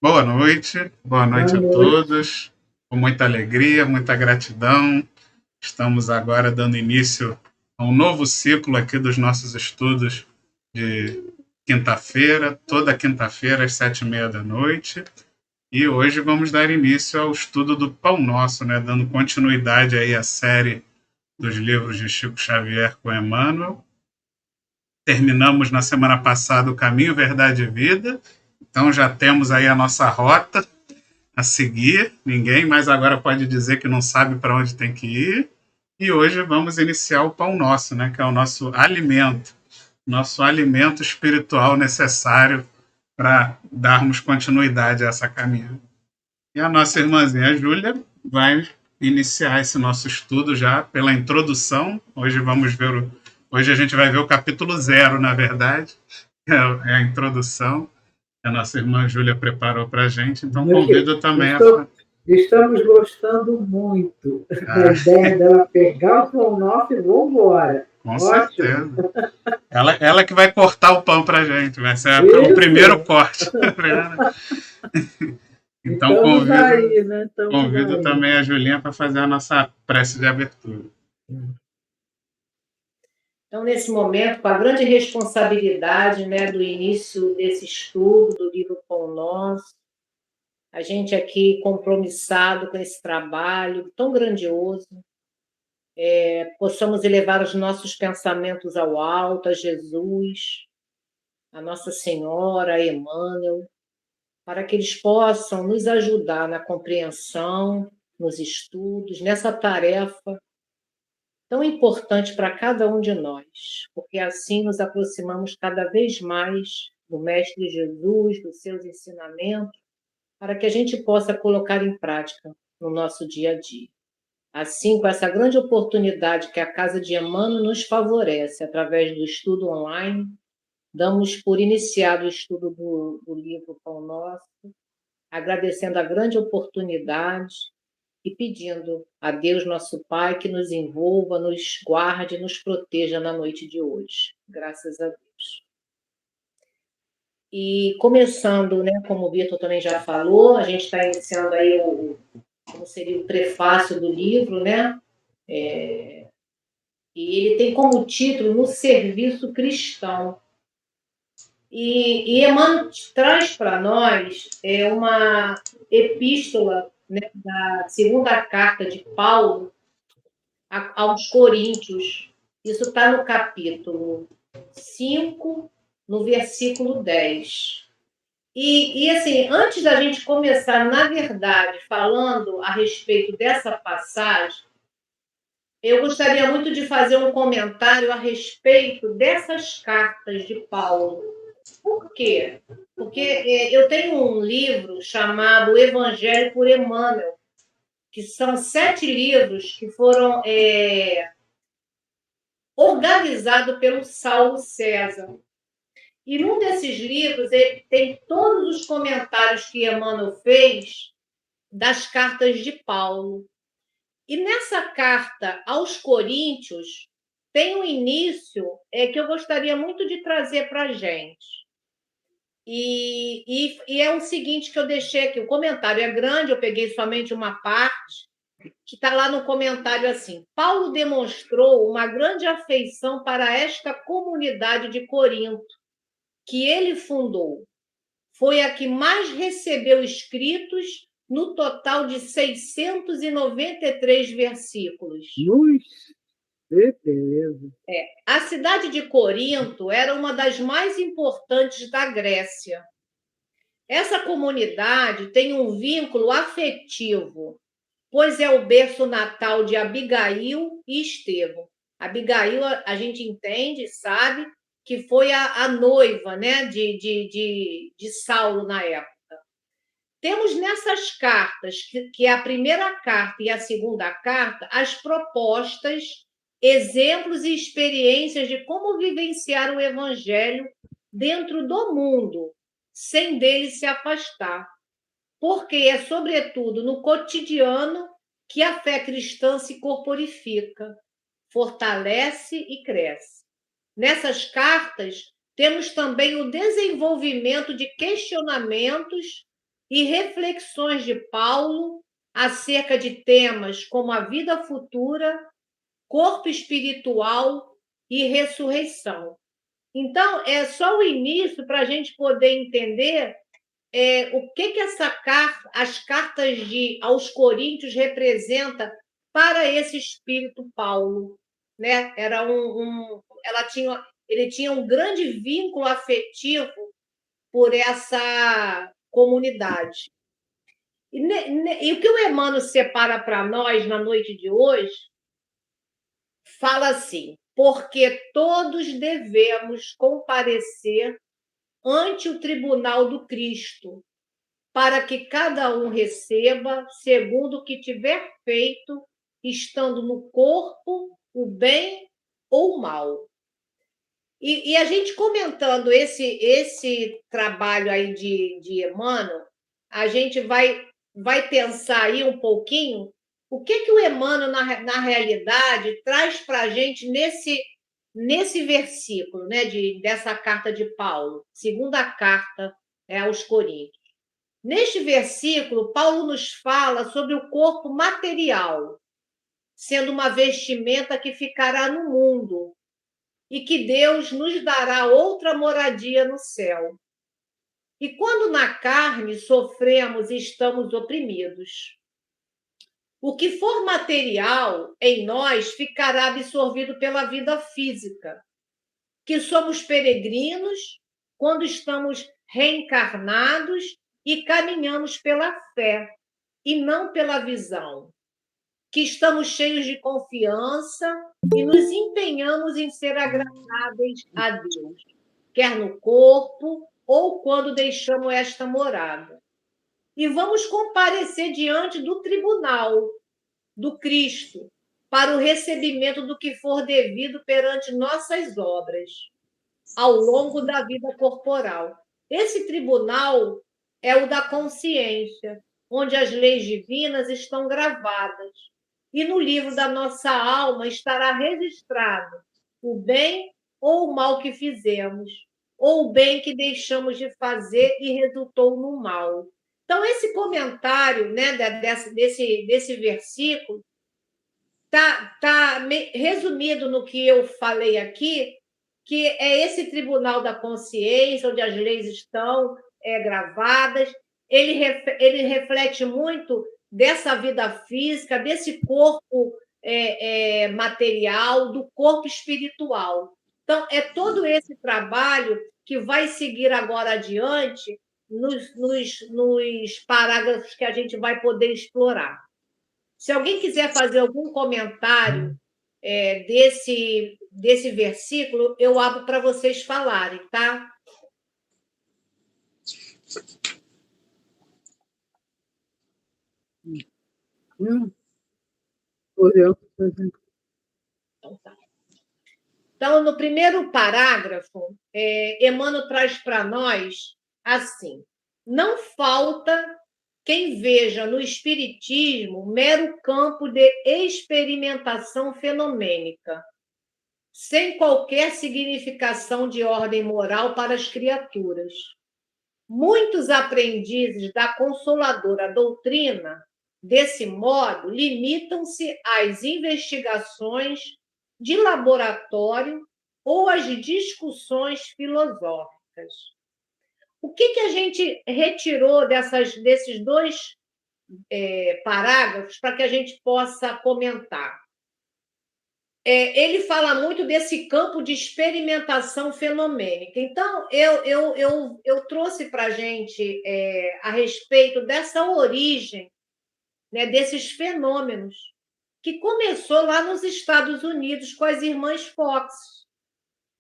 Boa Boa noite a noite. todos. Com muita alegria, muita gratidão. Estamos agora dando início a um novo ciclo aqui dos nossos estudos de quinta-feira, toda quinta-feira às 7h30 da noite. E hoje vamos dar início ao estudo do Pão Nosso, né? Dando continuidade aí à série dos livros de Chico Xavier com Emmanuel. Terminamos na semana passada o Caminho, Verdade e Vida. Então já temos aí a nossa rota a seguir. Ninguém mais agora pode dizer que não sabe para onde tem que ir. E hoje vamos iniciar o Pão Nosso, né, que é o nosso alimento espiritual necessário para darmos continuidade a essa caminhada. E a nossa irmãzinha Júlia vai iniciar esse nosso estudo já pela introdução. Hoje a gente vai ver o capítulo 0, na verdade, é a introdução que a nossa irmã Júlia preparou para a gente. Então Meu querido, convido também estou, estamos gostando muito da a ideia dela pegar o pão nosso e vamos embora. com Ótimo. certeza. Ela que vai cortar o pão para a gente, vai ser o primeiro Isso. corte. Então Estamos aí, né? Estamos convido aí. também a Julinha para fazer a nossa prece de abertura. Então, nesse momento, com a grande responsabilidade, né, do início desse estudo do livro Pão Nosso, a gente aqui compromissado com esse trabalho tão grandioso, possamos elevar os nossos pensamentos ao alto, a Jesus, a Nossa Senhora, a Emmanuel, para que eles possam nos ajudar na compreensão, nos estudos, nessa tarefa tão importante para cada um de nós, porque assim nos aproximamos cada vez mais do Mestre Jesus, dos seus ensinamentos, para que a gente possa colocar em prática no nosso dia a dia. Assim, com essa grande oportunidade que a Casa de Emmanuel nos favorece através do estudo online, damos por iniciado o estudo do livro Pão Nosso, agradecendo a grande oportunidade e pedindo a Deus, nosso Pai, que nos envolva, nos guarde, nos proteja na noite de hoje. Graças a Deus. E começando, né, como o Vitor também já falou, a gente está iniciando aí como seria o prefácio do livro, né? E ele tem como título No Serviço Cristão. E Emmanuel traz para nós uma epístola, né, da segunda carta de Paulo aos Coríntios. Isso está no capítulo 5, no versículo 10. E assim, antes da gente começar, na verdade, falando a respeito dessa passagem, eu gostaria muito de fazer um comentário a respeito dessas cartas de Paulo. Por quê? Porque eu tenho um livro chamado Evangelho por Emmanuel, que são 7 livros que foram organizados pelo Saulo César. E num desses livros ele tem todos os comentários que Emmanuel fez das cartas de Paulo. E nessa carta aos Coríntios tem um início que eu gostaria muito de trazer para a gente. E é o seguinte que eu deixei aqui. O comentário é grande, eu peguei somente uma parte, que está lá no comentário assim: Paulo demonstrou uma grande afeição para esta comunidade de Corinto, que ele fundou. Foi a que mais recebeu escritos, no total de 693 versículos. Beleza. A cidade de Corinto era uma das mais importantes da Grécia. Essa comunidade tem um vínculo afetivo, pois é o berço natal de Abigail e Estevão. Abigail, a gente entende, sabe, que foi a noiva, né, de Saulo na época. Temos nessas cartas, que é a primeira carta e a segunda carta, as propostas, exemplos e experiências de como vivenciar o Evangelho dentro do mundo, sem dele se afastar. Porque é, sobretudo, no cotidiano que a fé cristã se corporifica, fortalece e cresce. Nessas cartas, temos também o desenvolvimento de questionamentos e reflexões de Paulo acerca de temas como a vida futura, corpo espiritual e ressurreição. Então, é só o início para a gente poder entender o que as cartas aos Coríntios representam para esse espírito Paulo, né? Ele tinha um grande vínculo afetivo por essa comunidade. E o que o Emmanuel separa para nós na noite de hoje fala assim: porque todos devemos comparecer ante o tribunal do Cristo, para que cada um receba segundo o que tiver feito, estando no corpo o bem ou o mal. E a gente comentando esse trabalho aí de Emmanuel, a gente vai pensar aí um pouquinho o que o Emmanuel, na realidade, traz para a gente nesse versículo, né, dessa carta de Paulo, segunda carta aos Coríntios. Neste versículo, Paulo nos fala sobre o corpo material, sendo uma vestimenta que ficará no mundo, e que Deus nos dará outra moradia no céu. E quando na carne sofremos e estamos oprimidos, o que for material em nós ficará absorvido pela vida física, que somos peregrinos quando estamos reencarnados e caminhamos pela fé e não pela visão, que estamos cheios de confiança e nos empenhamos em ser agradáveis a Deus, quer no corpo ou quando deixamos esta morada. E vamos comparecer diante do tribunal do Cristo para o recebimento do que for devido perante nossas obras ao longo da vida corporal. Esse tribunal é o da consciência, onde as leis divinas estão gravadas. E no livro da nossa alma estará registrado o bem ou o mal que fizemos, ou o bem que deixamos de fazer e resultou no mal. Então, esse comentário, né, desse versículo está resumido no que eu falei aqui, que é esse tribunal da consciência, onde as leis estão gravadas. Ele reflete muito dessa vida física, desse corpo material, do corpo espiritual. Então, é todo esse trabalho que vai seguir agora adiante nos parágrafos que a gente vai poder explorar. Se alguém quiser fazer algum comentário desse versículo, eu abro para vocês falarem, tá? Então, tá. Então, no primeiro parágrafo, Emmanuel traz para nós assim: não falta quem veja no espiritismo mero campo de experimentação fenomênica, sem qualquer significação de ordem moral para as criaturas. Muitos aprendizes da consoladora doutrina, desse modo, limitam-se às investigações de laboratório ou às discussões filosóficas. O que a gente retirou desses dois parágrafos para que a gente possa comentar? Ele fala muito desse campo de experimentação fenomênica. Então, eu trouxe para a gente a respeito dessa origem, né, desses fenômenos, que começou lá nos Estados Unidos com as irmãs Fox,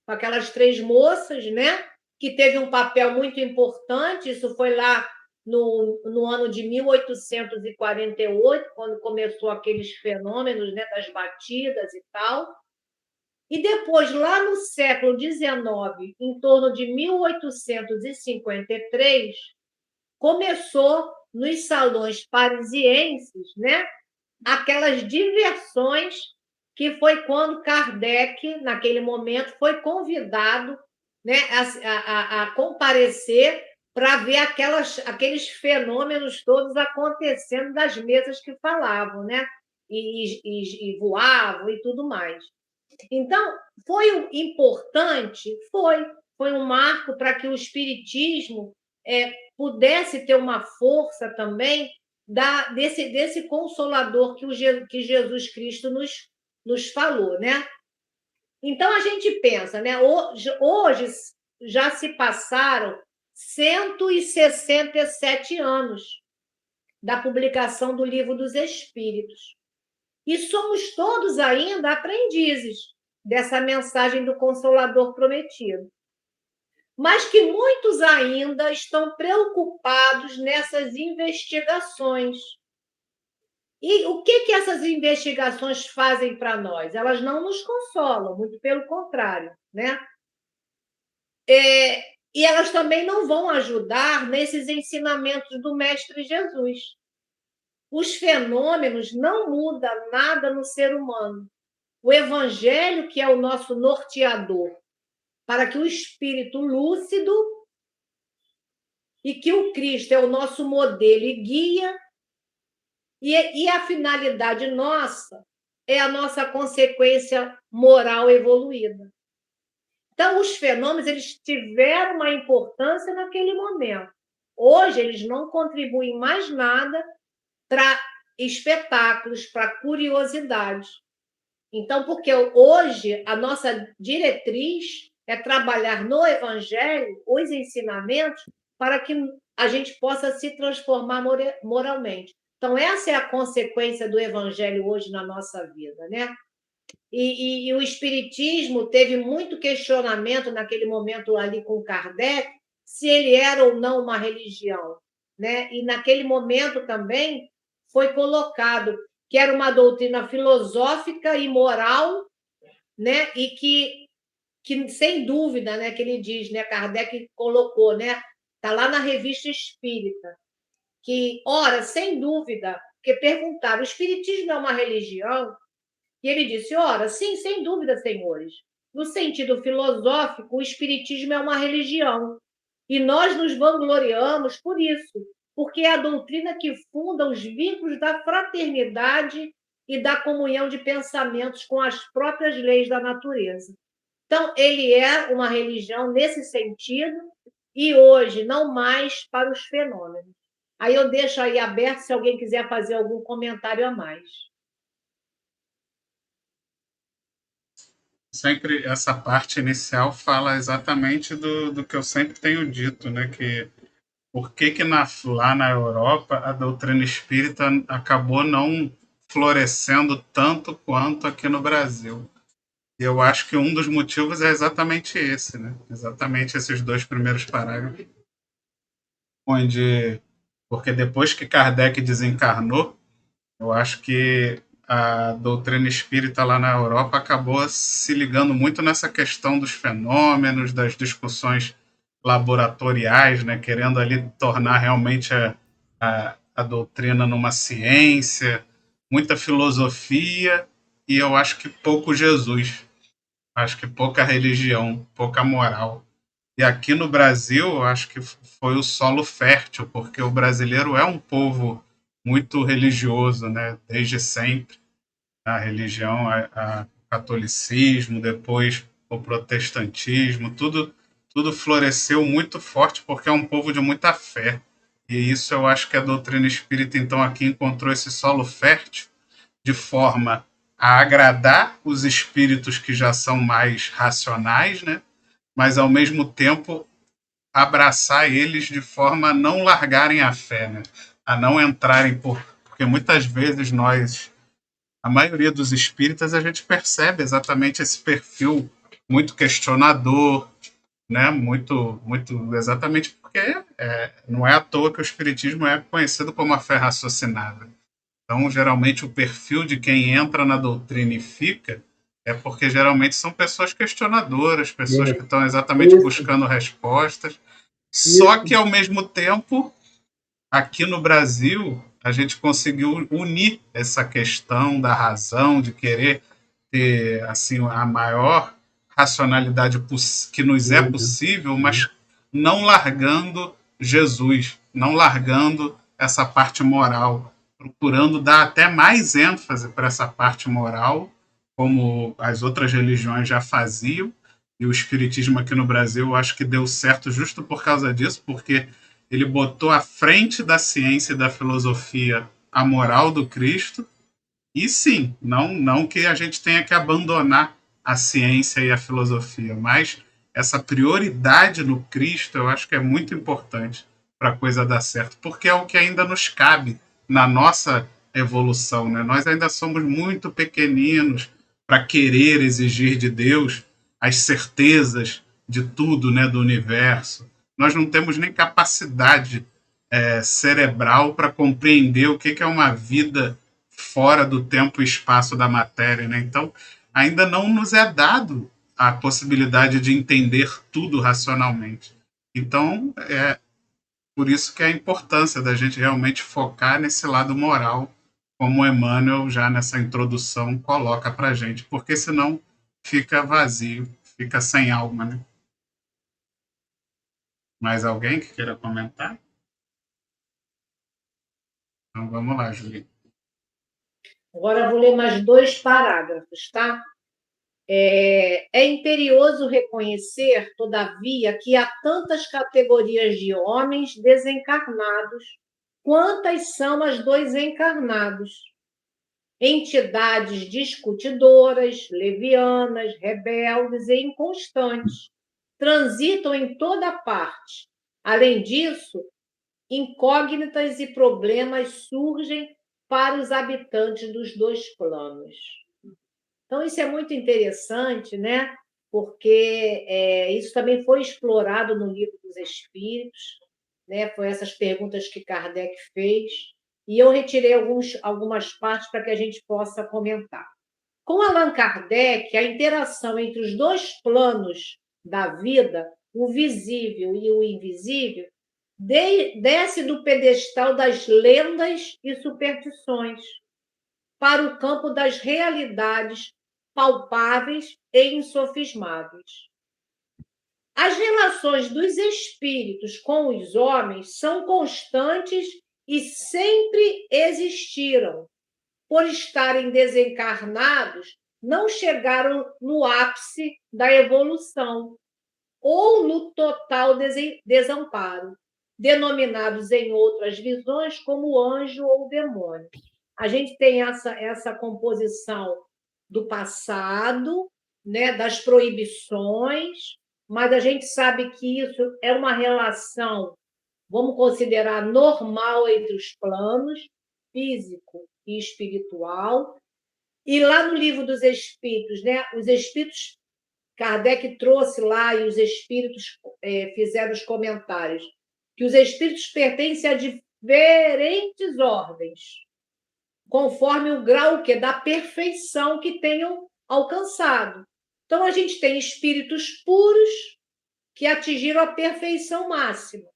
com aquelas 3 moças, né, que teve um papel muito importante. Isso foi lá no ano de 1848, quando começou aqueles fenômenos, né, das batidas e tal. E depois, lá no século XIX, em torno de 1853, começou nos salões parisienses, né, aquelas diversões, que foi quando Kardec, naquele momento, foi convidado, né, a comparecer para ver aqueles fenômenos todos acontecendo das mesas que falavam, né? E voavam e tudo mais. Então, foi importante? Foi um marco para que o Espiritismo pudesse ter uma força também desse Consolador que Jesus Cristo nos falou, né? Então, a gente pensa, né? Hoje já se passaram 167 anos da publicação do Livro dos Espíritos. E somos todos ainda aprendizes dessa mensagem do Consolador prometido. Mas que muitos ainda estão preocupados nessas investigações. E o que essas investigações fazem para nós? Elas não nos consolam, muito pelo contrário, né? E elas também não vão ajudar nesses ensinamentos do Mestre Jesus. Os fenômenos não mudam nada no ser humano. O Evangelho, que é o nosso norteador, para que o espírito lúcido e que o Cristo é o nosso modelo e guia, e a finalidade nossa é a nossa consequência moral evoluída. Então, os fenômenos eles tiveram uma importância naquele momento. Hoje, eles não contribuem mais nada para espetáculos, para curiosidade. Então, porque hoje a nossa diretriz é trabalhar no Evangelho os ensinamentos para que a gente possa se transformar moralmente. Então, essa é a consequência do Evangelho hoje na nossa vida, né? E o Espiritismo teve muito questionamento naquele momento ali com Kardec, se ele era ou não uma religião, né? E naquele momento também foi colocado que era uma doutrina filosófica e moral, né? E que sem dúvida, né? Que ele diz, né? Kardec colocou, né? Está lá na Revista Espírita, que, ora, sem dúvida, porque perguntaram, o Espiritismo é uma religião? E ele disse, ora, sim, sem dúvida, senhores. No sentido filosófico, o Espiritismo é uma religião. E nós nos vangloriamos por isso, porque é a doutrina que funda os vínculos da fraternidade e da comunhão de pensamentos com as próprias leis da natureza. Então, ele é uma religião nesse sentido, e hoje não mais para os fenômenos. Aí eu deixo aí aberto se alguém quiser fazer algum comentário a mais. Sempre essa parte inicial fala exatamente do que eu sempre tenho dito, né? Que por que lá na Europa a doutrina espírita acabou não florescendo tanto quanto aqui no Brasil. E eu acho que um dos motivos é exatamente esse, né? Exatamente esses dois primeiros parágrafos, porque depois que Kardec desencarnou, eu acho que a doutrina espírita lá na Europa acabou se ligando muito nessa questão dos fenômenos, das discussões laboratoriais, né, querendo ali tornar realmente a doutrina numa ciência, muita filosofia, e eu acho que pouco Jesus, acho que pouca religião, pouca moral. E aqui no Brasil, eu acho que foi o solo fértil, porque o brasileiro é um povo muito religioso, né, desde sempre. A religião, o catolicismo, depois o protestantismo, tudo floresceu muito forte porque é um povo de muita fé. E isso eu acho que a doutrina espírita, então, aqui encontrou esse solo fértil de forma a agradar os espíritos que já são mais racionais, né? Mas, ao mesmo tempo, abraçar eles de forma a não largarem a fé, né? A não entrarem porque muitas vezes a maioria dos espíritas, a gente percebe exatamente esse perfil muito questionador, né? Muito exatamente porque não é à toa que o espiritismo é conhecido como a fé raciocinada. Então, geralmente, o perfil de quem entra na doutrina e fica é porque geralmente são pessoas questionadoras, pessoas que estão exatamente buscando respostas. Só que, ao mesmo tempo, aqui no Brasil, a gente conseguiu unir essa questão da razão, de querer ter assim, a maior racionalidade que nos é possível, mas não largando Jesus, não largando essa parte moral, procurando dar até mais ênfase para essa parte moral, como as outras religiões já faziam, e o Espiritismo aqui no Brasil eu acho que deu certo justo por causa disso, porque ele botou à frente da ciência e da filosofia a moral do Cristo, e sim, não que a gente tenha que abandonar a ciência e a filosofia, mas essa prioridade no Cristo eu acho que é muito importante para a coisa dar certo, porque é o que ainda nos cabe na nossa evolução, né? Nós ainda somos muito pequeninos para querer exigir de Deus as certezas de tudo, né, do universo. Nós não temos nem capacidade cerebral para compreender o que é uma vida fora do tempo e espaço da matéria, né? Então, ainda não nos é dado a possibilidade de entender tudo racionalmente. Então, é por isso que é a importância da gente realmente focar nesse lado moral, como o Emmanuel já nessa introdução coloca para a gente, porque senão fica vazio, fica sem alma, né? Mais alguém que queira comentar? Então vamos lá, Julie. Agora eu vou ler mais 2 parágrafos, tá? É imperioso reconhecer, todavia, que há tantas categorias de homens desencarnados quantas são as dos encarnados. Entidades discutidoras, levianas, rebeldes e inconstantes transitam em toda parte. Além disso, incógnitas e problemas surgem para os habitantes dos 2 planos. Então, isso é muito interessante, né? Porque isso também foi explorado no Livro dos Espíritos, né? Foi essas perguntas que Kardec fez, e eu retirei algumas partes para que a gente possa comentar. Com Allan Kardec, a interação entre os 2 planos da vida, o visível e o invisível, desce do pedestal das lendas e superstições para o campo das realidades palpáveis e insofismáveis. As relações dos espíritos com os homens são constantes e sempre existiram. Por estarem desencarnados, não chegaram no ápice da evolução ou no total desamparo, denominados em outras visões como anjo ou demônio. A gente tem essa composição do passado, né, das proibições, mas a gente sabe que isso é uma relação, vamos considerar, normal entre os planos, físico e espiritual. E lá no Livro dos Espíritos, né, os espíritos, Kardec trouxe lá e os espíritos fizeram os comentários, que os espíritos pertencem a diferentes ordens, conforme o grau da perfeição que tenham alcançado. Então, a gente tem espíritos puros que atingiram a perfeição máxima.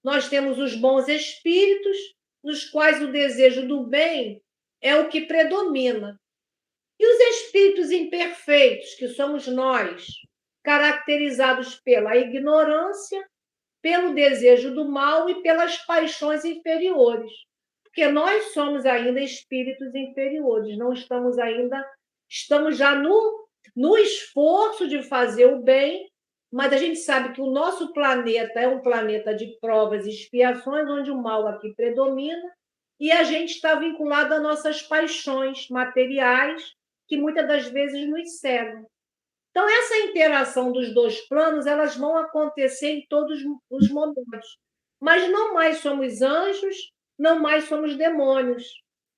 Nós temos os bons espíritos, nos quais o desejo do bem é o que predomina. E os espíritos imperfeitos, que somos nós, caracterizados pela ignorância, pelo desejo do mal e pelas paixões inferiores. Porque nós somos ainda espíritos inferiores, não estamos ainda, estamos já no esforço de fazer o bem, mas a gente sabe que o nosso planeta é um planeta de provas e expiações, onde o mal aqui predomina, e a gente está vinculado às nossas paixões materiais, que muitas das vezes nos cegam. Então, essa interação dos 2 planos, elas vão acontecer em todos os momentos. Mas não mais somos anjos, não mais somos demônios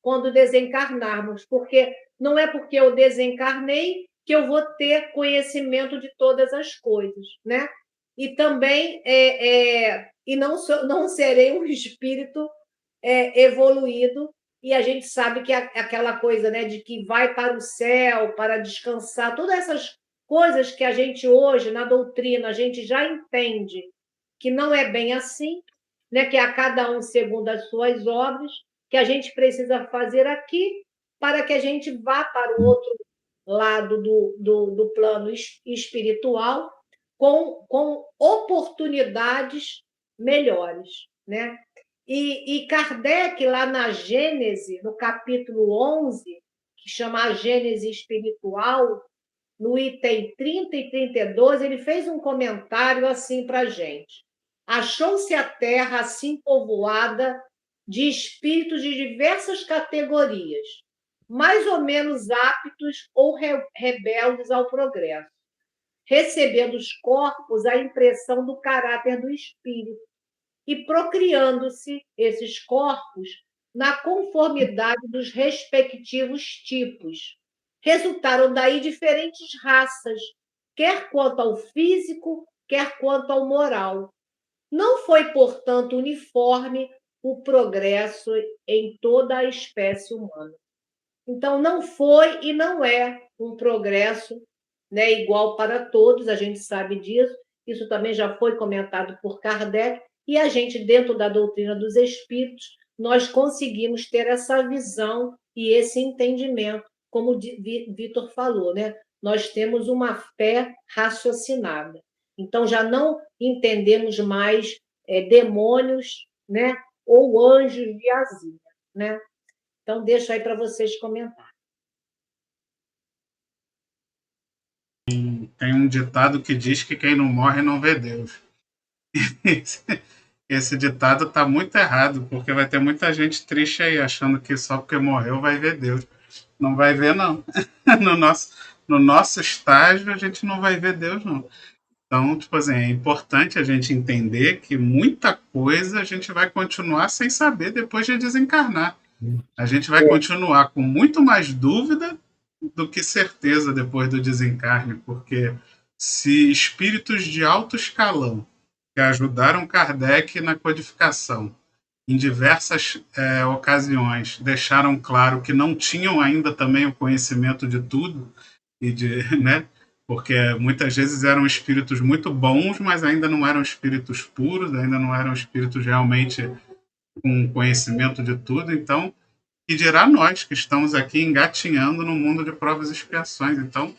quando desencarnarmos, porque não é porque eu desencarnei que eu vou ter conhecimento de todas as coisas, né? E também e não serei um espírito evoluído, e a gente sabe que aquela coisa, né, de que vai para o céu para descansar, todas essas coisas que a gente hoje, na doutrina, a gente já entende que não é bem assim, né? Que a cada um segundo as suas obras, que a gente precisa fazer aqui para que a gente vá para o outro lado do plano espiritual com oportunidades melhores, né? E Kardec, lá na Gênese, no capítulo 11, que chama a Gênese Espiritual, no item 30 e 32, ele fez um comentário assim para a gente. Achou-se a Terra assim povoada de espíritos de diversas categorias, mais ou menos aptos ou rebeldes ao progresso, recebendo os corpos a impressão do caráter do espírito e procriando-se esses corpos na conformidade dos respectivos tipos. Resultaram daí diferentes raças, quer quanto ao físico, quer quanto ao moral. Não foi, portanto, uniforme o progresso em toda a espécie humana. Então, não foi e não é um progresso, né, igual para todos, a gente sabe disso. Isso também já foi comentado por Kardec, e a gente, dentro da doutrina dos espíritos, nós conseguimos ter essa visão e esse entendimento, como o Vitor falou, né? Nós temos uma fé raciocinada. Então, já não entendemos mais demônios, né? Ou anjos de azia, né? Então, deixo aí para vocês comentarem. Tem um ditado que diz que quem não morre não vê Deus. Esse ditado está muito errado, porque vai ter muita gente triste aí, achando que só porque morreu vai ver Deus. Não vai ver, não. No nosso estágio, a gente não vai ver Deus, não. Então, tipo assim, é importante a gente entender que muita coisa a gente vai continuar sem saber depois de desencarnar. A gente vai continuar com muito mais dúvida do que certeza depois do desencarne, porque se espíritos de alto escalão que ajudaram Kardec na codificação, em diversas ocasiões, deixaram claro que não tinham ainda também o conhecimento de tudo, e né, porque muitas vezes eram espíritos muito bons, mas ainda não eram espíritos puros, ainda não eram espíritos realmente com conhecimento de tudo. Então, e dirá nós que estamos aqui engatinhando no mundo de provas e expiações. Então,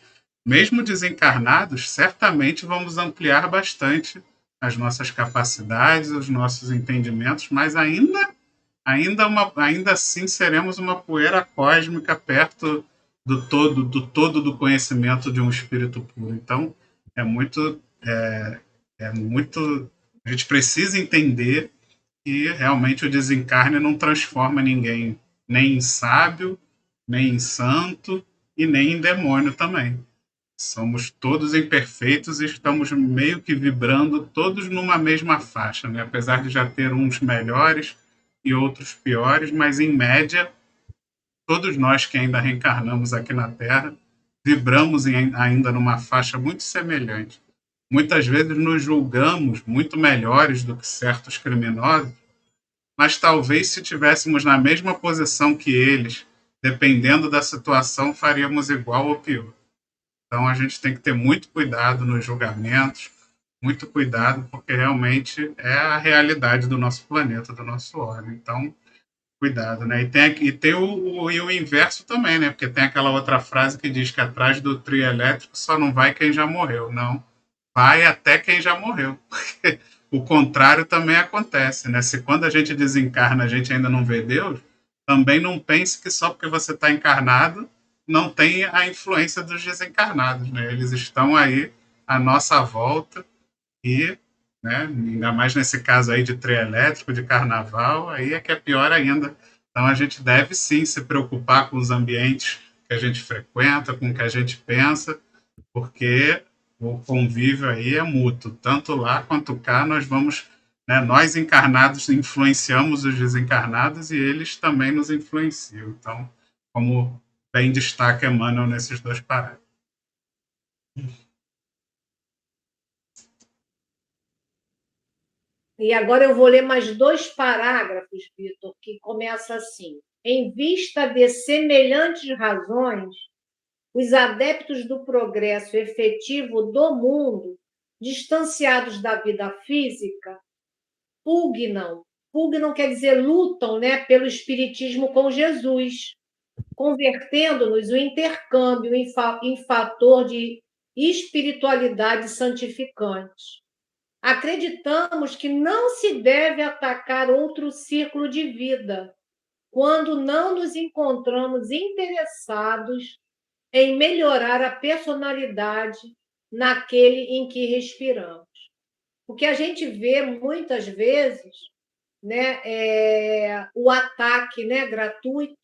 mesmo desencarnados, certamente vamos ampliar bastante as nossas capacidades, os nossos entendimentos, mas ainda assim seremos uma poeira cósmica perto do todo do conhecimento de um espírito puro. Então, é muito, é muito, a gente precisa entender que realmente o desencarne não transforma ninguém nem em sábio, nem em santo e nem em demônio também. Somos todos imperfeitos e estamos meio que vibrando todos numa mesma faixa, né? Apesar de já ter uns melhores e outros piores, mas em média, todos nós que ainda reencarnamos aqui na Terra vibramos ainda numa faixa muito semelhante. Muitas vezes nos julgamos muito melhores do que certos criminosos, mas talvez se tivéssemos na mesma posição que eles, dependendo da situação, faríamos igual ou pior. Então a gente tem que ter muito cuidado nos julgamentos, muito cuidado, porque realmente é a realidade do nosso planeta, do nosso órgão. Então, cuidado, né? E tem o inverso também, né? Porque tem aquela outra frase que diz que atrás do trio elétrico só não vai quem já morreu. Não, vai até quem já morreu. O contrário também acontece, né? Se quando a gente desencarna a gente ainda não vê Deus, também não pense que só porque você está encarnado não tem a influência dos desencarnados, né? Eles estão aí à nossa volta e, né, ainda mais nesse caso aí de trio elétrico, de carnaval, aí é que é pior ainda. Então a gente deve sim se preocupar com os ambientes que a gente frequenta, com o que a gente pensa, porque o convívio aí é mútuo, tanto lá quanto cá nós vamos, né, nós encarnados influenciamos os desencarnados e eles também nos influenciam. Então, como bem destaca Emmanuel nesses dois parágrafos. E agora eu vou ler mais 2 parágrafos, Vitor, que começa assim: em vista de semelhantes razões, os adeptos do progresso efetivo do mundo, distanciados da vida física, pugnam quer dizer lutam, né, pelo espiritismo com Jesus, convertendo-nos o intercâmbio em fator de espiritualidade santificante. acreditamos que não se deve atacar outro círculo de vida quando não nos encontramos interessados em melhorar a personalidade naquele em que respiramos. Porque a gente vê muitas vezes, né, o ataque, né, gratuito,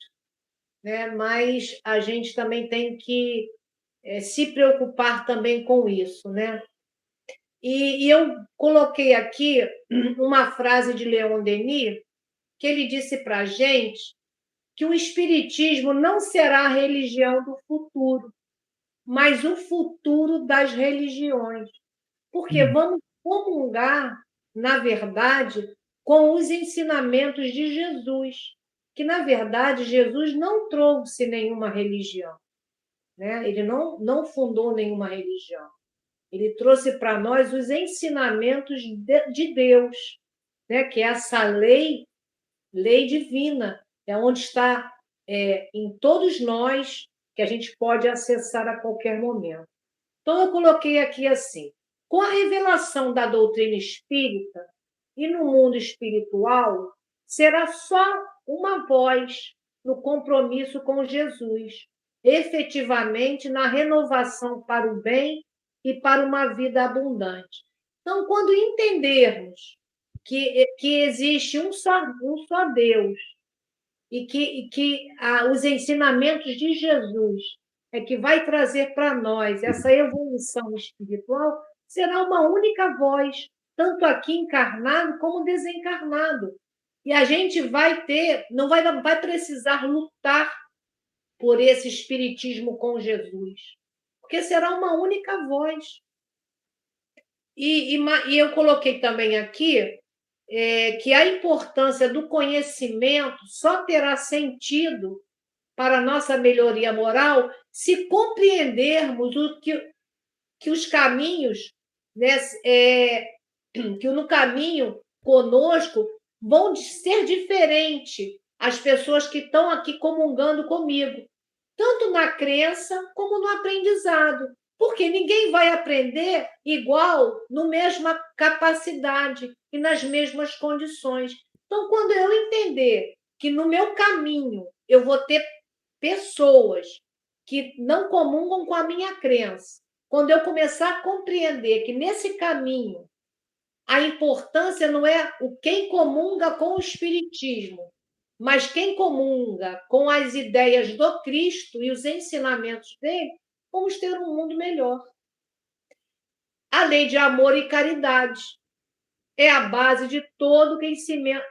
né, mas a gente também tem que se preocupar também com isso, né? E eu coloquei aqui uma frase de Leon Denis, que ele disse para a gente que o Espiritismo não será a religião do futuro, mas o futuro das religiões. Porque vamos comungar, na verdade, com os ensinamentos de Jesus, que, na verdade, Jesus não trouxe nenhuma religião, né? Ele não fundou nenhuma religião. Ele trouxe para nós os ensinamentos de Deus, né? Que é essa lei divina, é onde está em todos nós, que a gente pode acessar a qualquer momento. Então, eu coloquei aqui assim: com a revelação da doutrina espírita e no mundo espiritual, será só uma voz no compromisso com Jesus, efetivamente na renovação para o bem e para uma vida abundante. Então, quando entendermos que existe um só Deus e que os ensinamentos de Jesus é que vai trazer para nós essa evolução espiritual, será uma única voz, tanto aqui encarnado como desencarnado. E a gente não vai precisar lutar por esse espiritismo com Jesus, porque será uma única voz. E eu coloquei também aqui que a importância do conhecimento só terá sentido para a nossa melhoria moral se compreendermos que os caminhos, né, que no caminho conosco vão ser diferentes as pessoas que estão aqui comungando comigo, tanto na crença como no aprendizado, porque ninguém vai aprender igual, na mesma capacidade e nas mesmas condições. Então, quando eu entender que no meu caminho eu vou ter pessoas que não comungam com a minha crença, quando eu começar a compreender que nesse caminho a importância não é quem comunga com o Espiritismo, mas quem comunga com as ideias do Cristo e os ensinamentos dele, vamos ter um mundo melhor. A lei de amor e caridade é a base de todo o ensinamento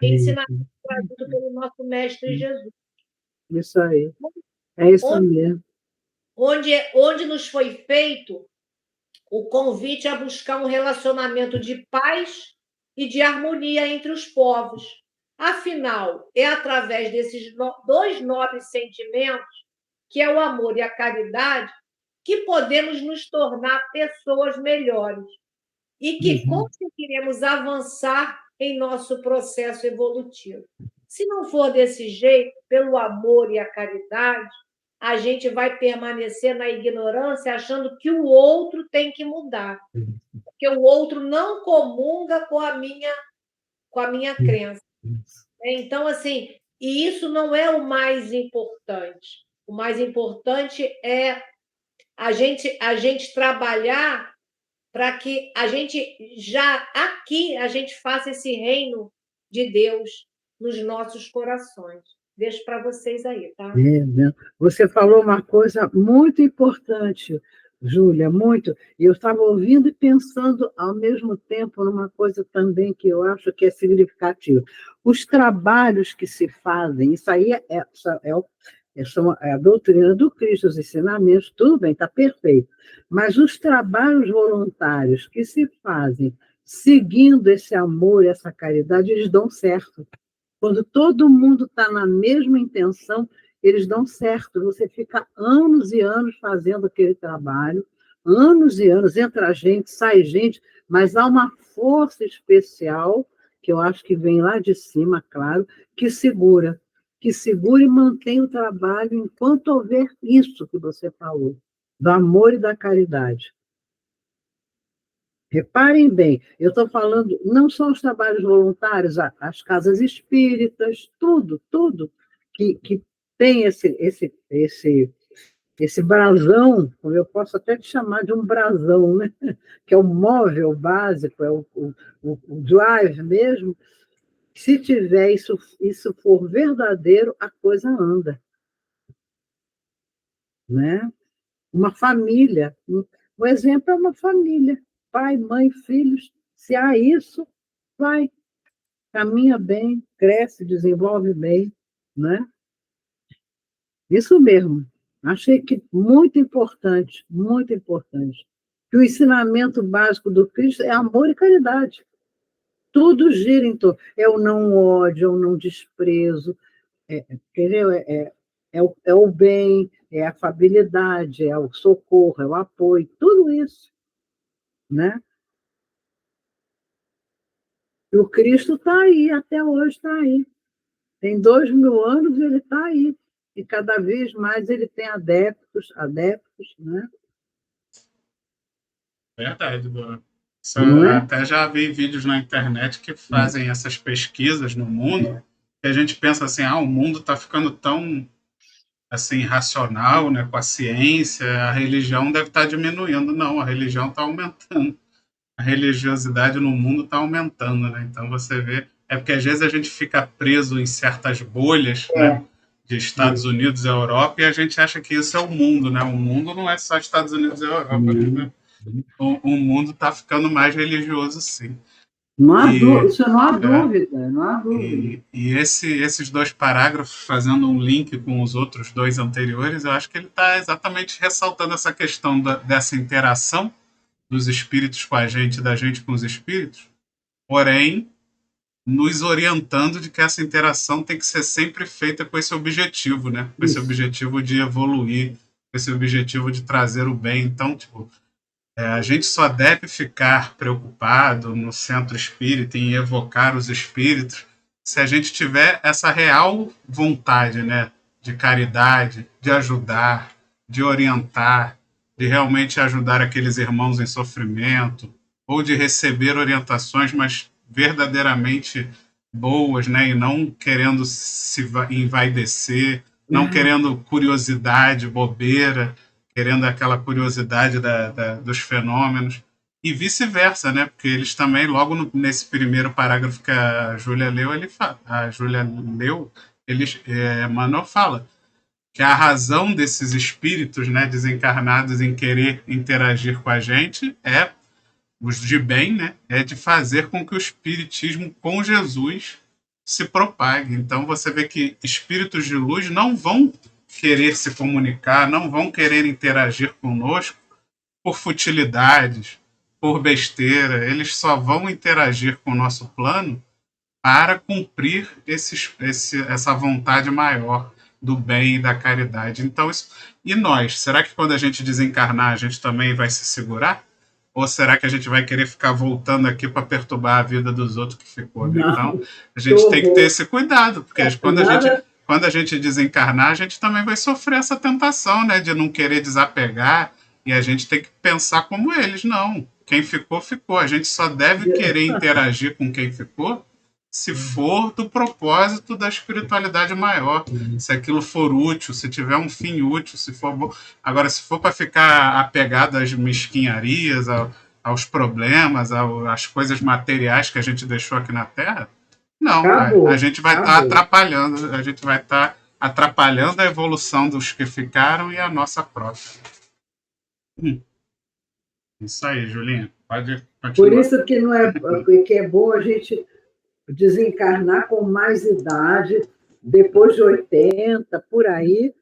trazido pelo nosso Mestre Jesus. Isso aí. É isso mesmo. Onde nos foi feito o convite a buscar um relacionamento de paz e de harmonia entre os povos. Afinal, é através desses dois nobres sentimentos, que é o amor e a caridade, que podemos nos tornar pessoas melhores e que conseguiremos avançar em nosso processo evolutivo. Se não for desse jeito, pelo amor e a caridade, a gente vai permanecer na ignorância achando que o outro tem que mudar, porque o outro não comunga com a minha crença. Então, assim, e isso não é o mais importante. O mais importante é a gente trabalhar para que a gente a gente faça esse reino de Deus nos nossos corações. Deixo para vocês aí, tá? Você falou uma coisa muito importante, Júlia, muito. E eu estava ouvindo e pensando ao mesmo tempo numa coisa também que eu acho que é significativa. Os trabalhos que se fazem, isso aí é a doutrina do Cristo, os ensinamentos, tudo bem, está perfeito. Mas os trabalhos voluntários que se fazem seguindo esse amor, essa caridade, eles dão certo. Quando todo mundo está na mesma intenção, eles dão certo. Você fica anos e anos fazendo aquele trabalho, anos e anos, entra gente, sai gente, mas há uma força especial, que eu acho que vem lá de cima, claro, que segura e mantém o trabalho enquanto houver isso que você falou, do amor e da caridade. Reparem bem, eu estou falando não só os trabalhos voluntários, as casas espíritas, tudo que tem esse brasão, como eu posso até te chamar de um brasão, né? Que é o móvel básico, é o drive mesmo. Se tiver isso for verdadeiro, a coisa anda, né? Uma família, o exemplo é uma família, pai, mãe, filhos. Se há isso, vai, caminha bem, cresce, desenvolve bem, né? Isso mesmo. Achei que muito importante. Que o ensinamento básico do Cristo é amor e caridade. Tudo gira em torno. É o não ódio, é o não desprezo, entendeu? É o bem, é a afabilidade, é o socorro, é o apoio, tudo isso, né? E o Cristo está aí, até hoje está aí. Tem 2000 anos e ele está aí. E cada vez mais ele tem adeptos, né? Verdade, Dora. Não é? Até já vi vídeos na internet que fazem essas pesquisas no mundo, e a gente pensa assim, o mundo está ficando tão assim racional, né, com a ciência, a religião deve estar diminuindo. Não, a religião está aumentando. A religiosidade no mundo está aumentando, né? Então você vê, é porque às vezes a gente fica preso em certas bolhas, né? É. De Estados Unidos e Europa, e a gente acha que isso é o mundo, né? O mundo não é só Estados Unidos e Europa, né? O mundo está ficando mais religioso, sim. Não há E, isso não há é, dúvida, não há dúvida. e esses dois parágrafos, fazendo um link com os outros dois anteriores, eu acho que ele está exatamente ressaltando essa questão dessa interação dos espíritos com a gente, da gente com os espíritos, porém nos orientando de que essa interação tem que ser sempre feita com esse objetivo, né? Com esse Isso. objetivo de evoluir, com esse objetivo de trazer o bem. Então, tipo, a gente só deve ficar preocupado no centro espírita em evocar os espíritos se a gente tiver essa real vontade, né? De caridade, de ajudar, de orientar, de realmente ajudar aqueles irmãos em sofrimento, ou de receber orientações, mas verdadeiramente boas, né? E não querendo se envaidecer, não querendo curiosidade, bobeira, querendo aquela curiosidade dos fenômenos, e vice-versa, né? Porque eles também, logo nesse primeiro parágrafo que a Júlia leu, Emmanuel fala que a razão desses espíritos, né, desencarnados em querer interagir com a gente os de bem, né, é de fazer com que o espiritismo com Jesus se propague. Então você vê que espíritos de luz não vão querer se comunicar, não vão querer interagir conosco por futilidades, por besteira. Eles só vão interagir com o nosso plano para cumprir essa vontade maior do bem e da caridade. Então, e nós? Será que quando a gente desencarnar, a gente também vai se segurar? Ou será que a gente vai querer ficar voltando aqui para perturbar a vida dos outros que ficou? Né? Então, Não, a que gente tem que ter horror. esse cuidado, porque Nada, quando a gente desencarnar, a gente também vai sofrer essa tentação, né, de não querer desapegar, e a gente tem que pensar como eles. Não, quem ficou, ficou. A gente só deve querer interagir com quem ficou se for do propósito da espiritualidade maior, se aquilo for útil, se tiver um fim útil, se for bom. Agora, se for para ficar apegado às mesquinharias, aos problemas, às coisas materiais que a gente deixou aqui na Terra, não, a acabou, gente vai estar acabou. atrapalhando, a gente vai estar atrapalhando a evolução dos que ficaram e a nossa própria. Isso aí, Julinha, pode Por continuar. isso que não é que é bom a gente desencarnar com mais idade, depois de 80, por aí,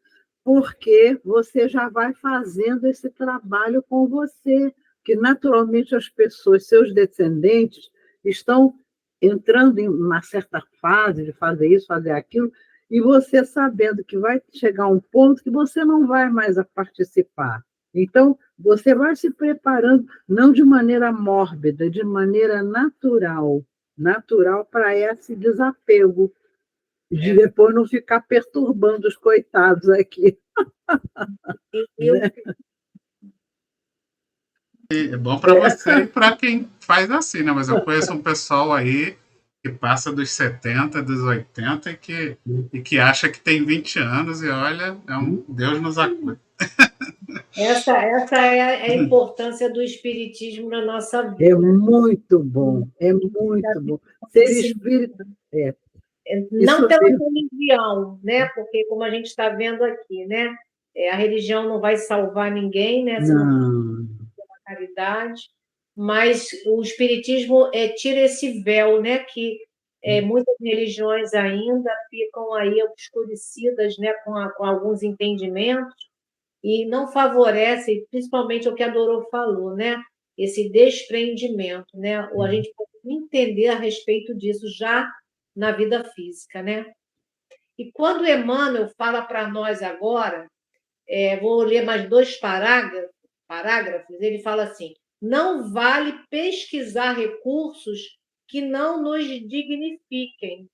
porque você já vai fazendo esse trabalho com você, que naturalmente as pessoas, seus descendentes, estão entrando em uma certa fase de fazer isso, fazer aquilo, e você sabendo que vai chegar um ponto que você não vai mais a participar. Então, você vai se preparando, não de maneira mórbida, de maneira natural para esse desapego, de É, depois não ficar perturbando os coitados aqui. eu, Né? É bom para você e para quem faz assim, né? Mas eu conheço um pessoal aí que passa dos 70, dos 80 e que acha que tem 20 anos e olha, Deus nos acuda. Essa é a importância do espiritismo na nossa vida. É muito bom, é muito bom. Ser espírita. Não pela religião, né? Porque, como a gente está vendo aqui, né? A religião não vai salvar ninguém, né? Se não for uma caridade. Mas o espiritismo tira esse véu, né? Que muitas religiões ainda ficam aí obscurecidas, né? Com alguns entendimentos e não favorece, principalmente o que a Dorô falou, né? Esse desprendimento, né? Ou a gente pode entender a respeito disso já na vida física, né? E quando Emmanuel fala para nós agora, vou ler mais 2 parágrafos, ele fala assim: não vale pesquisar recursos que não nos dignifiquem.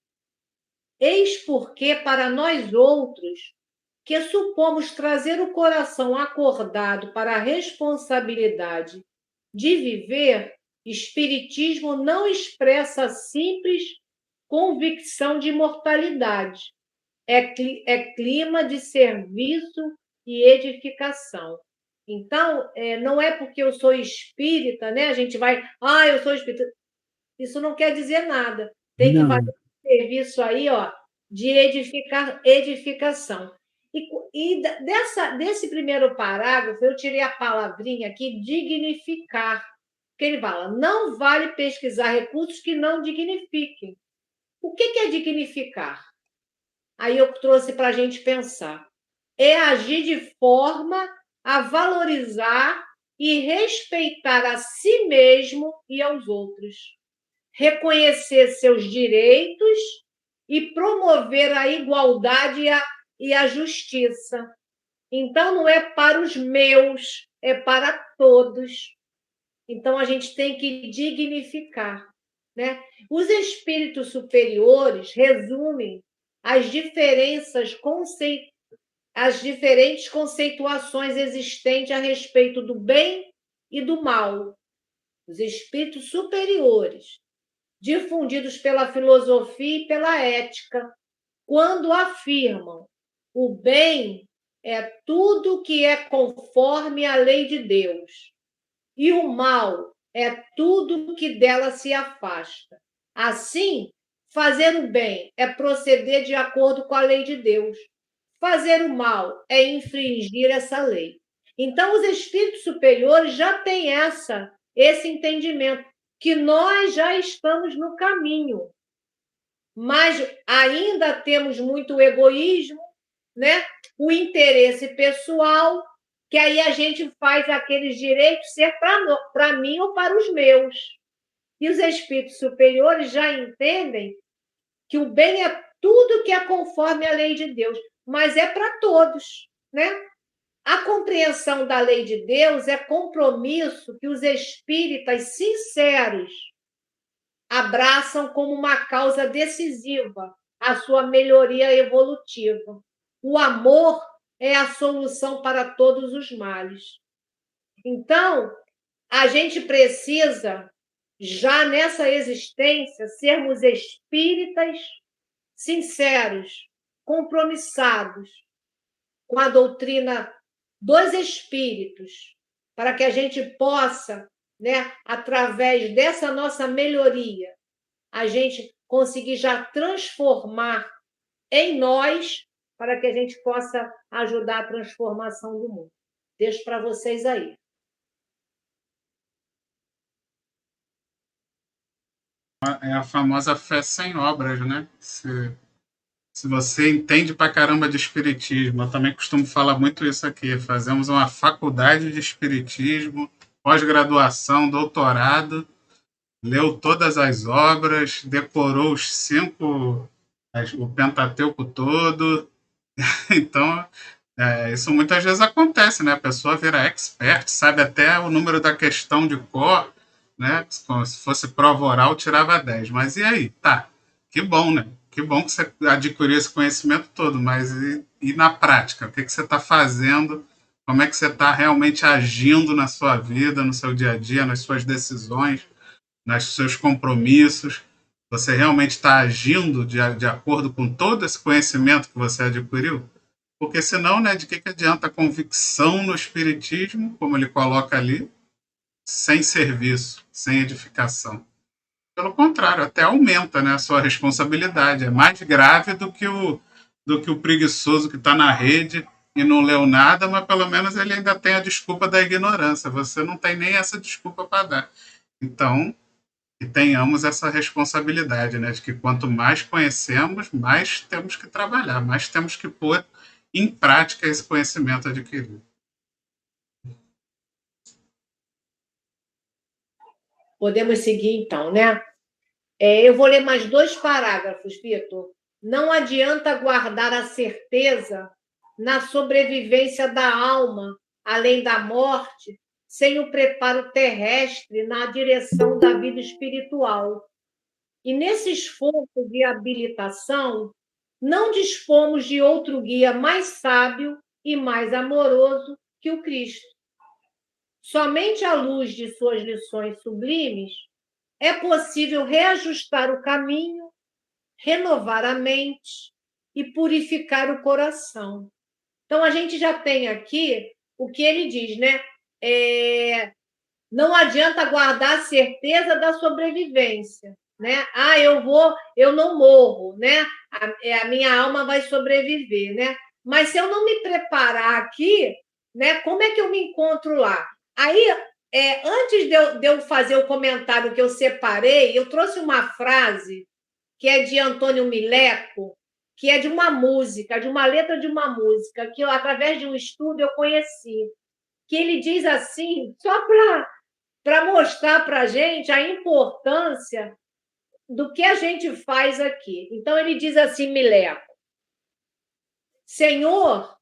Eis porque, para nós outros, que supomos trazer o coração acordado para a responsabilidade de viver, espiritismo não expressa simples convicção de imortalidade. É clima de serviço e edificação. Então, não é porque eu sou espírita, né? A gente vai, eu sou espírita. Isso não quer dizer nada. Tem que fazer um serviço aí, ó, de edificação. E desse primeiro parágrafo, eu tirei a palavrinha aqui, dignificar. Porque ele fala, não vale pesquisar recursos que não dignifiquem. O que é dignificar? Aí eu trouxe para a gente pensar. É agir de forma a valorizar e respeitar a si mesmo e aos outros. Reconhecer seus direitos e promover a igualdade e a justiça. Então, não é para os meus, é para todos. Então, a gente tem que dignificar, né? Os espíritos superiores resumem as diferentes conceituações existentes a respeito do bem e do mal. Os espíritos superiores, difundidos pela filosofia e pela ética, quando afirmam o bem é tudo que é conforme a lei de Deus e o mal é tudo que dela se afasta. Assim, fazer o bem é proceder de acordo com a lei de Deus. Fazer o mal é infringir essa lei. Então, os espíritos superiores já têm esse entendimento, que nós já estamos no caminho. Mas ainda temos muito egoísmo, né? O interesse pessoal, que aí a gente faz aqueles direitos ser para mim ou para os meus. E os espíritos superiores já entendem que o bem é tudo que é conforme a lei de Deus, mas é para todos, né? A compreensão da lei de Deus é compromisso que os espíritas sinceros abraçam como uma causa decisiva a sua melhoria evolutiva. O amor é a solução para todos os males. Então, a gente precisa, já nessa existência, sermos espíritas sinceros, compromissados com a doutrina dos espíritos, para que a gente possa, né, através dessa nossa melhoria, a gente conseguir já transformar em nós, para que a gente possa ajudar a transformação do mundo. Deixo para vocês aí. É a famosa fé sem obras, né? Se você entende pra caramba de espiritismo, eu também costumo falar muito isso aqui. Fazemos uma faculdade de espiritismo, pós-graduação, doutorado, leu todas as obras, decorou o Pentateuco todo. Então, isso muitas vezes acontece, né? A pessoa vira expert, sabe até o número da questão de cor, né? Se fosse prova oral, tirava 10. Mas e aí? Tá, que bom, né? Que bom que você adquiriu esse conhecimento todo, mas e na prática? O que você está fazendo Como é que você está realmente agindo na sua vida, no seu dia a dia, nas suas decisões, nos seus compromissos? Você realmente está agindo de acordo com todo esse conhecimento que você adquiriu? Porque senão, né, de que adianta a convicção no espiritismo, como ele coloca ali, sem serviço, sem edificação? Pelo contrário, até aumenta, né, a sua responsabilidade. É mais grave do que o preguiçoso que está na rede e não leu nada, mas pelo menos ele ainda tem a desculpa da ignorância. Você não tem nem essa desculpa para dar. Então, que tenhamos essa responsabilidade, né, de que quanto mais conhecemos, mais temos que trabalhar, mais temos que pôr em prática esse conhecimento adquirido. Podemos seguir, então, né? Eu vou ler mais 2 parágrafos, Vitor. Não adianta guardar a certeza na sobrevivência da alma, além da morte, sem o preparo terrestre na direção da vida espiritual. E nesse esforço de habilitação, não dispomos de outro guia mais sábio e mais amoroso que o Cristo. Somente à luz de suas lições sublimes é possível reajustar o caminho, renovar a mente e purificar o coração. Então, a gente já tem aqui o que ele diz, né? Não adianta guardar a certeza da sobrevivência, né? Eu não morro, né? A minha alma vai sobreviver, né? Mas se eu não me preparar aqui, né? Como é que eu me encontro lá? Aí, antes de eu fazer o comentário que eu separei, eu trouxe uma frase que é de Antônio Mileco, que é de uma música, de uma letra de uma música, que eu, através de um estudo, eu conheci. Que ele diz assim, só para mostrar para a gente a importância do que a gente faz aqui. Então, ele diz assim, Mileco, Senhor,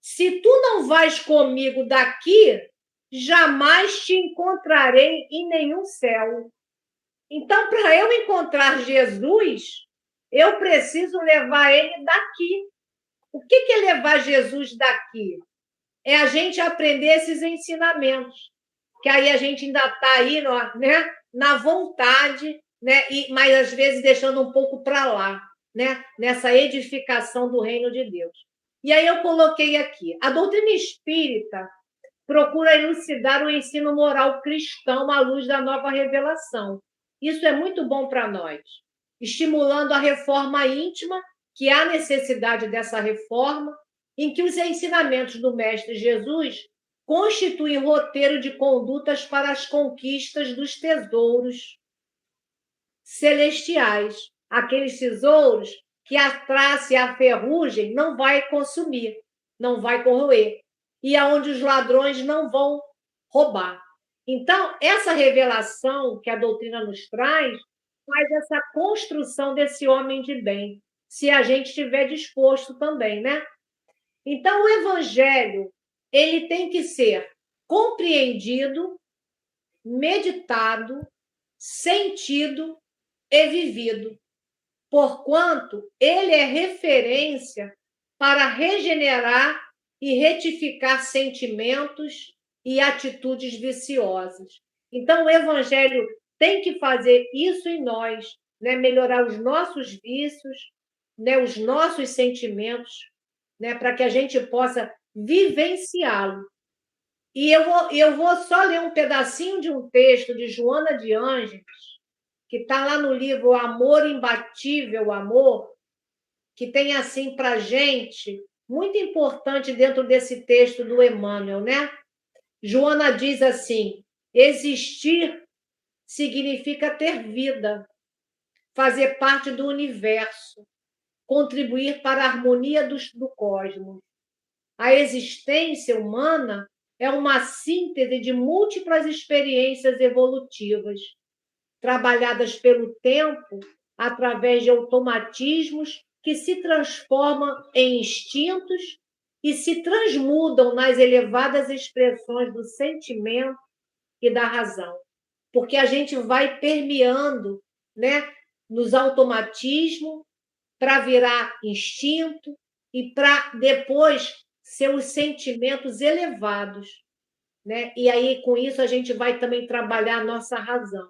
se tu não vais comigo daqui, jamais te encontrarei em nenhum céu. Então, para eu encontrar Jesus, eu preciso levar ele daqui. O que é levar Jesus daqui? É a gente aprender esses ensinamentos, que aí a gente ainda está aí, né, na vontade, né, mas às vezes deixando um pouco para lá, né, nessa edificação do reino de Deus. E aí eu coloquei aqui, a doutrina espírita procura elucidar o ensino moral cristão à luz da nova revelação. Isso é muito bom para nós, estimulando a reforma íntima, que há necessidade dessa reforma, em que os ensinamentos do Mestre Jesus constituem roteiro de condutas para as conquistas dos tesouros celestiais, aqueles tesouros que a traça e a ferrugem não vai consumir, não vai corroer, e aonde os ladrões não vão roubar. Então, essa revelação que a doutrina nos traz faz essa construção desse homem de bem, se a gente estiver disposto também, né? Então, o evangelho, ele tem que ser compreendido, meditado, sentido e vivido, porquanto ele é referência para regenerar e retificar sentimentos e atitudes viciosas. Então, o evangelho tem que fazer isso em nós, né? Melhorar os nossos vícios, né? Os nossos sentimentos, né? Para que a gente possa vivenciá-lo. E eu vou só ler um pedacinho de um texto de Joana de Ângeles, que está lá no livro Amor Imbatível, Amor, que tem assim para a gente, muito importante dentro desse texto do Emmanuel, né? Joana diz assim, existir significa ter vida, fazer parte do universo, contribuir para a harmonia do cosmos. A existência humana é uma síntese de múltiplas experiências evolutivas, trabalhadas pelo tempo através de automatismos que se transformam em instintos e se transmudam nas elevadas expressões do sentimento e da razão. Porque a gente vai permeando, né, nos automatismos para virar instinto e para depois seus sentimentos elevados, né? E aí, com isso, a gente vai também trabalhar a nossa razão.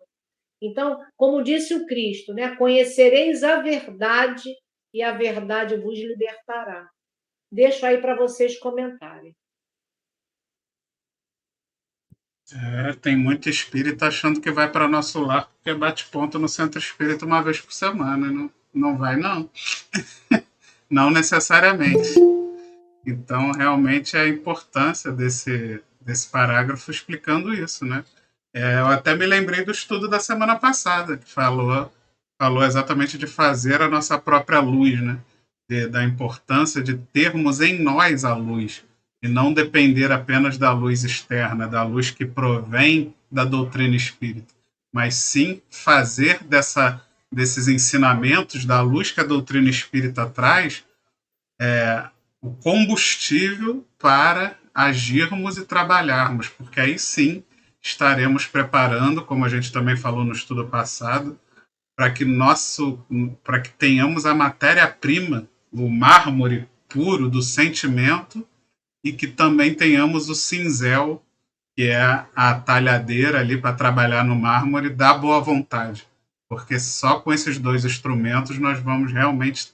Então, como disse o Cristo, né? Conhecereis a verdade e a verdade vos libertará. Deixo aí para vocês comentarem. Tem muito espírita achando que vai para nosso lar porque bate ponto no centro espírita uma vez por semana. Não, não vai, não. Não necessariamente. Então, realmente, a importância desse parágrafo explicando isso, né? Eu até me lembrei do estudo da semana passada, que falou exatamente de fazer a nossa própria luz, né? Da importância de termos em nós a luz, e não depender apenas da luz externa, da luz que provém da doutrina espírita, mas sim fazer desses ensinamentos, da luz que a doutrina espírita traz, o combustível para agirmos e trabalharmos, porque aí sim estaremos preparando, como a gente também falou no estudo passado, para que tenhamos a matéria-prima, o mármore puro do sentimento, e que também tenhamos o cinzel, que é a talhadeira ali para trabalhar no mármore da boa vontade, porque só com esses dois instrumentos nós vamos realmente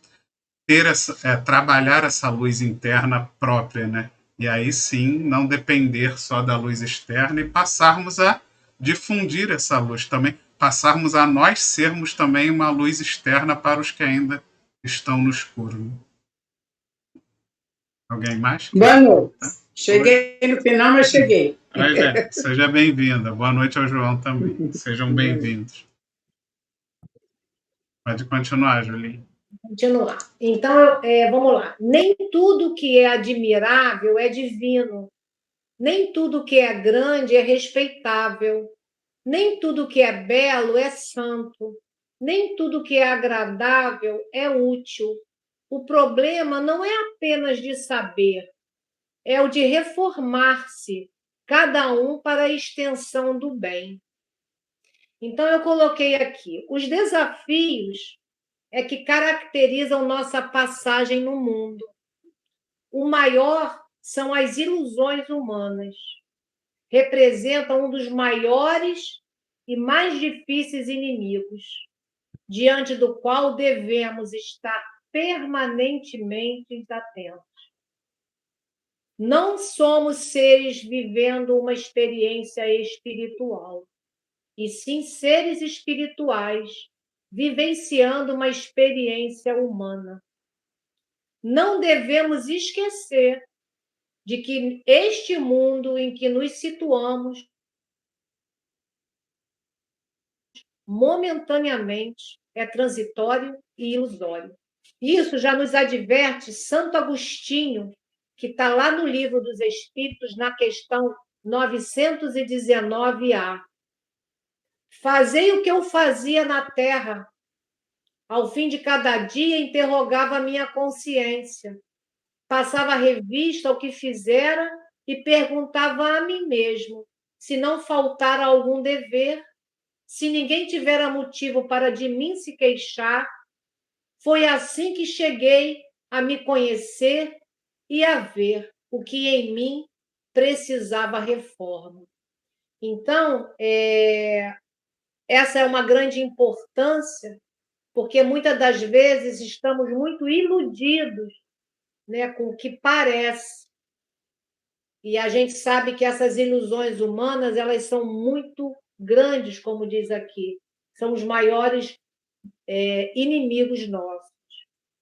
trabalhar essa luz interna própria, né? E aí sim, não depender só da luz externa e passarmos a difundir essa luz também, passarmos a nós sermos também uma luz externa para os que ainda estão no escuro. Né? Alguém mais? Boa noite. Cheguei no final, mas cheguei. Oi, gente. Seja bem-vinda. Boa noite ao João também. Sejam bem-vindos. Pode continuar, Julinha. Continuar. Então, vamos lá. Nem tudo que é admirável é divino. Nem tudo que é grande é respeitável. Nem tudo que é belo é santo. Nem tudo que é agradável é útil. O problema não é apenas de saber, é o de reformar-se, cada um para a extensão do bem. Então, eu coloquei aqui os desafios que caracterizam nossa passagem no mundo. O maior são as ilusões humanas. Representam um dos maiores e mais difíceis inimigos, diante do qual devemos estar permanentemente atentos. Não somos seres vivendo uma experiência espiritual, e sim seres espirituais vivenciando uma experiência humana. Não devemos esquecer de que este mundo em que nos situamos momentaneamente é transitório e ilusório. Isso já nos adverte Santo Agostinho, que está lá no Livro dos Espíritos, na questão 919A. Fazei o que eu fazia na terra. Ao fim de cada dia, interrogava a minha consciência. Passava revista ao que fizera e perguntava a mim mesmo se não faltara algum dever, se ninguém tivera motivo para de mim se queixar. Foi assim que cheguei a me conhecer e a ver o que em mim precisava reforma. Então, essa é uma grande importância, porque muitas das vezes estamos muito iludidos, né, com o que parece. E a gente sabe que essas ilusões humanas, elas são muito grandes, como diz aqui. São os maiores inimigos nossos.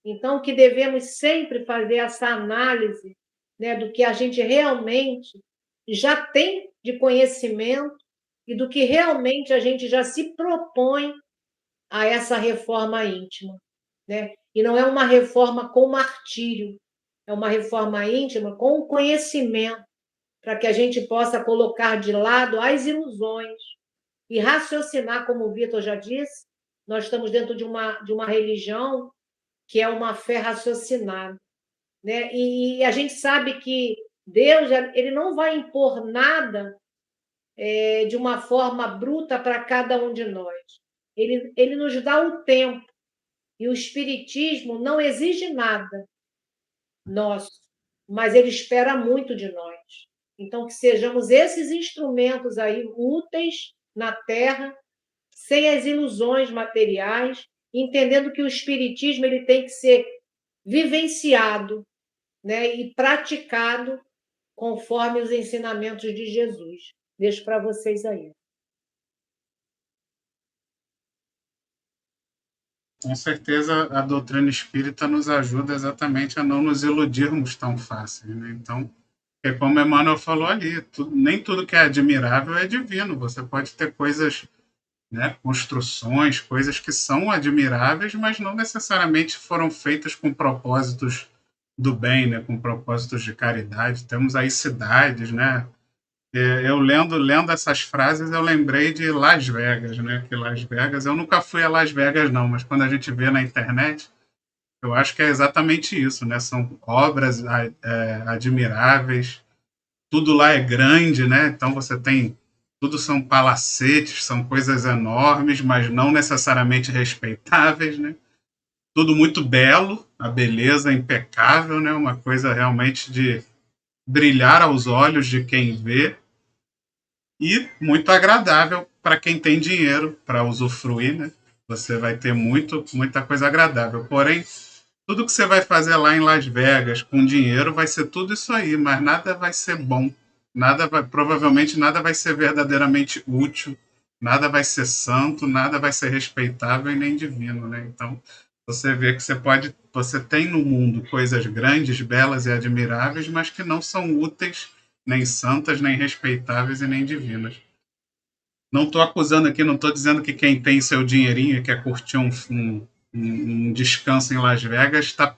Então, que devemos sempre fazer essa análise, né, do que a gente realmente já tem de conhecimento e do que realmente a gente já se propõe a essa reforma íntima, né? E não é uma reforma com martírio, é uma reforma íntima com o conhecimento, para que a gente possa colocar de lado as ilusões e raciocinar, como o Vitor já disse. Nós estamos dentro de uma religião que é uma fé raciocinada, né? E a gente sabe que Deus, ele não vai impor nada de uma forma bruta para cada um de nós. Ele nos dá o tempo, e o Espiritismo não exige nada nosso. mas ele espera muito de nós. Então, que sejamos esses instrumentos aí úteis na Terra, sem as ilusões materiais, entendendo que o espiritismo ele tem que ser vivenciado, né, e praticado conforme os ensinamentos de Jesus. Deixo para vocês aí. Com certeza, a doutrina espírita nos ajuda exatamente a não nos iludirmos tão fácil, né? Então, é como Emmanuel falou ali, nem tudo que é admirável é divino. Você pode ter coisas, né, construções, coisas que são admiráveis, mas não necessariamente foram feitas com propósitos do bem, né, com propósitos de caridade. Temos aí cidades, né? Eu lendo essas frases, eu lembrei de Las Vegas, né? Que Las Vegas, eu nunca fui a Las Vegas não, mas quando a gente vê na internet, eu acho que é exatamente isso, né? São obras admiráveis, tudo lá é grande, né? Então você tem tudo são palacetes, são coisas enormes, mas não necessariamente respeitáveis, né? Tudo muito belo, a beleza impecável, né? Uma coisa realmente de brilhar aos olhos de quem vê e muito agradável para quem tem dinheiro para usufruir, né? Você vai ter muita coisa agradável. Porém, tudo que você vai fazer lá em Las Vegas com dinheiro vai ser tudo isso aí, mas nada vai ser bom. Provavelmente nada vai ser verdadeiramente útil, nada vai ser santo, nada vai ser respeitável e nem divino, né? Então, você vê que você tem no mundo coisas grandes, belas e admiráveis, mas que não são úteis, nem santas, nem respeitáveis e nem divinas. Não estou acusando aqui, não estou dizendo que quem tem seu dinheirinho e quer curtir um descanso em Las Vegas tá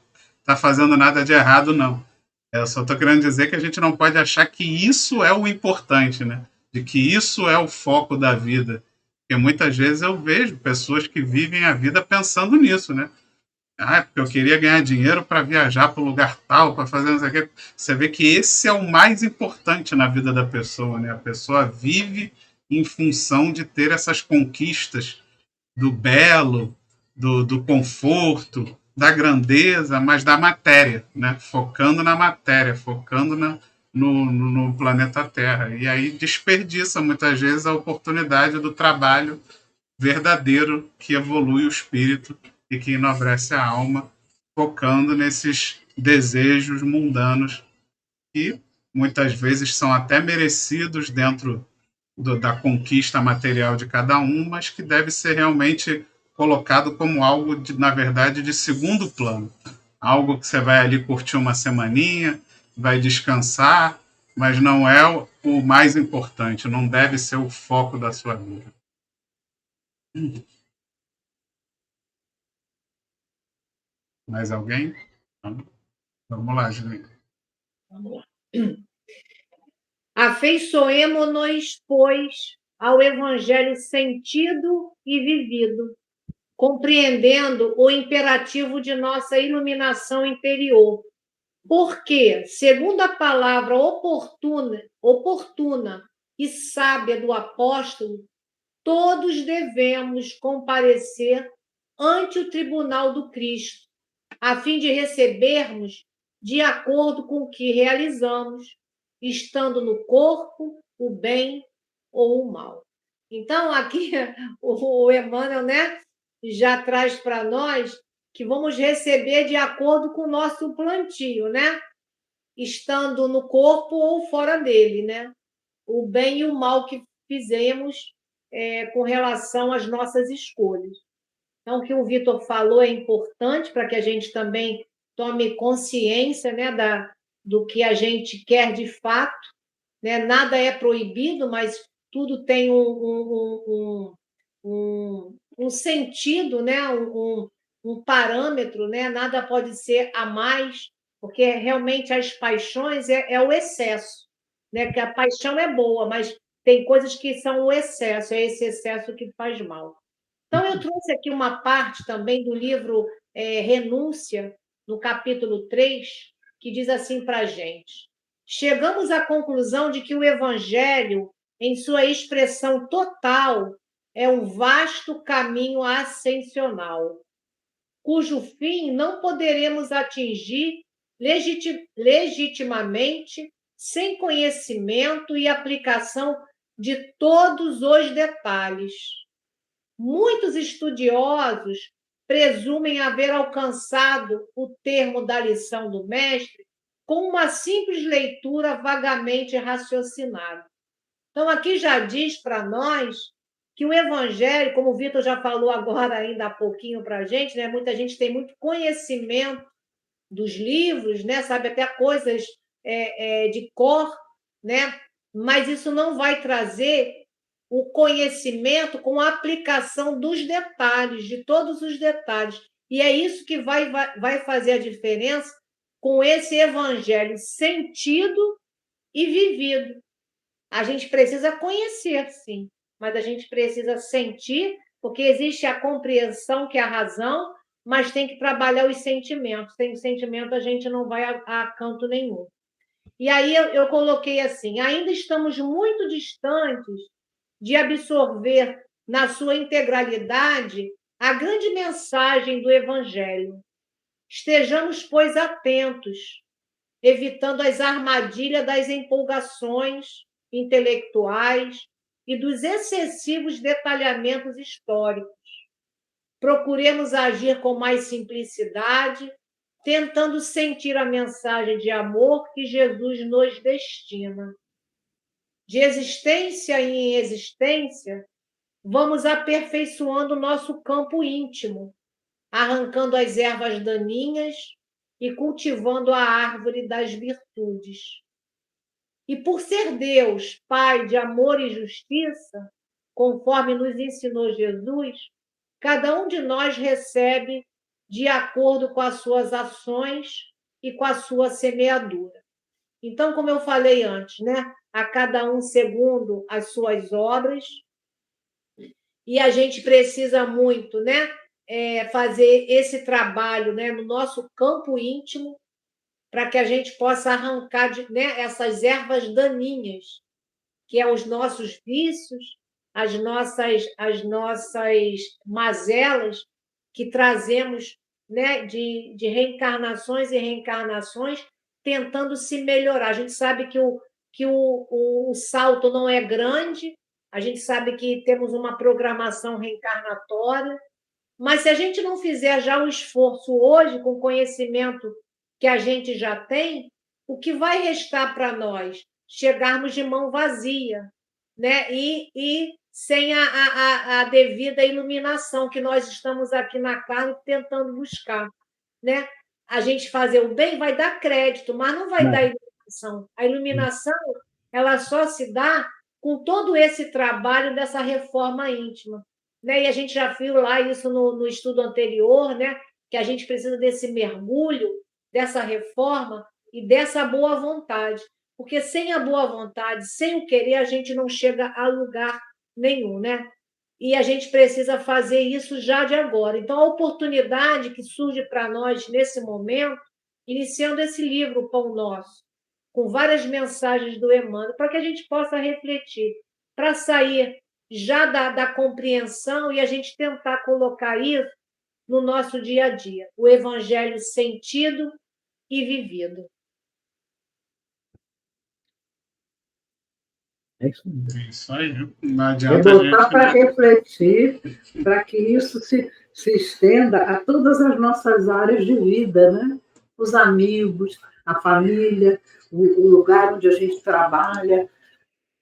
fazendo nada de errado, não. Eu só estou querendo dizer que a gente não pode achar que isso é o importante, né? De que isso é o foco da vida. Porque muitas vezes eu vejo pessoas que vivem a vida pensando nisso, né? Ah, porque eu queria ganhar dinheiro para viajar para o lugar tal, para fazer não sei o quê. Você vê que esse é o mais importante na vida da pessoa, né? A pessoa vive em função de ter essas conquistas do belo, do conforto, da grandeza, mas da matéria, né? Focando na matéria, focando no planeta Terra. E aí desperdiça muitas vezes a oportunidade do trabalho verdadeiro que evolui o espírito e que enobrece a alma, focando nesses desejos mundanos que muitas vezes são até merecidos dentro da conquista material de cada um, mas que deve ser realmente colocado como algo, na verdade, de segundo plano. Algo que você vai ali curtir uma semaninha, vai descansar, mas não é o mais importante, não deve ser o foco da sua vida. Mais alguém? Vamos lá, Julinha. Vamos lá. Afeiçoemo-nos, pois, ao Evangelho sentido e vivido, compreendendo o imperativo de nossa iluminação interior. Porque, segundo a palavra oportuna e sábia do apóstolo, todos devemos comparecer ante o tribunal do Cristo, a fim de recebermos de acordo com o que realizamos, estando no corpo o bem ou o mal. Então, aqui o Emmanuel, né, já traz para nós que vamos receber de acordo com o nosso plantio, né? Estando no corpo ou fora dele, né? O bem e o mal que fizemos com relação às nossas escolhas. Então, o que o Vitor falou é importante para que a gente também tome consciência, né, do que a gente quer de fato, né? Nada é proibido, mas tudo tem um sentido, né? Um parâmetro, né? Nada pode ser a mais, porque realmente as paixões é o excesso, né? Que a paixão é boa, mas tem coisas que são o excesso, é esse excesso que faz mal. Então, eu trouxe aqui uma parte também do livro Renúncia, no capítulo 3, que diz assim para a gente: chegamos à conclusão de que o Evangelho, em sua expressão total, é um vasto caminho ascensional, cujo fim não poderemos atingir legitimamente, sem conhecimento e aplicação de todos os detalhes. Muitos estudiosos presumem haver alcançado o termo da lição do mestre com uma simples leitura vagamente raciocinada. Então, aqui já diz para nós que o Evangelho, como o Vitor já falou agora ainda há pouquinho para a gente, né? Muita gente tem muito conhecimento dos livros, né? Sabe até coisas de cor, né? Mas isso não vai trazer o conhecimento com a aplicação dos detalhes, de todos os detalhes. E é isso que vai fazer a diferença com esse evangelho sentido e vivido. A gente precisa conhecer, sim, mas a gente precisa sentir, porque existe a compreensão, que é a razão, mas tem que trabalhar os sentimentos. Sem sentimento, a gente não vai a canto nenhum. E aí eu coloquei assim: ainda estamos muito distantes de absorver na sua integralidade a grande mensagem do Evangelho. Estejamos, pois, atentos, evitando as armadilhas das empolgações intelectuais e dos excessivos detalhamentos históricos. Procuremos agir com mais simplicidade, tentando sentir a mensagem de amor que Jesus nos destina. De existência em existência, vamos aperfeiçoando o nosso campo íntimo, arrancando as ervas daninhas e cultivando a árvore das virtudes. E por ser Deus, Pai de amor e justiça, conforme nos ensinou Jesus, cada um de nós recebe de acordo com as suas ações e com a sua semeadura. Então, como eu falei antes, né? A cada um segundo as suas obras, e a gente precisa muito, né? Fazer esse trabalho, né? No nosso campo íntimo, para que a gente possa arrancar né? Essas ervas daninhas, que é os nossos vícios, as nossas mazelas que trazemos, né? de reencarnações e reencarnações, tentando se melhorar. A gente sabe que o salto não é grande, a gente sabe que temos uma programação reencarnatória, mas se a gente não fizer já o esforço hoje, com o conhecimento que a gente já tem, o que vai restar para nós? Chegarmos de mão vazia, né? E sem a devida iluminação que nós estamos aqui na carne tentando buscar, né? A gente fazer o bem vai dar crédito, mas não vai dar iluminação. A iluminação, ela só se dá com todo esse trabalho dessa reforma íntima, né? E a gente já viu lá isso no estudo anterior, né? Que a gente precisa desse mergulho, dessa reforma e dessa boa vontade. Porque sem a boa vontade, sem o querer, a gente não chega a lugar nenhum, né? E a gente precisa fazer isso já de agora. Então, a oportunidade que surge para nós nesse momento, iniciando esse livro, O Pão Nosso, com várias mensagens do Emmanuel, para que a gente possa refletir, para sair já da compreensão e a gente tentar colocar isso no nosso dia a dia, o Evangelho sentido e vivido. É isso mesmo. É isso aí. Não adianta botar para refletir, para que isso se estenda a todas as nossas áreas de vida, né? Os amigos, a família, o lugar onde a gente trabalha,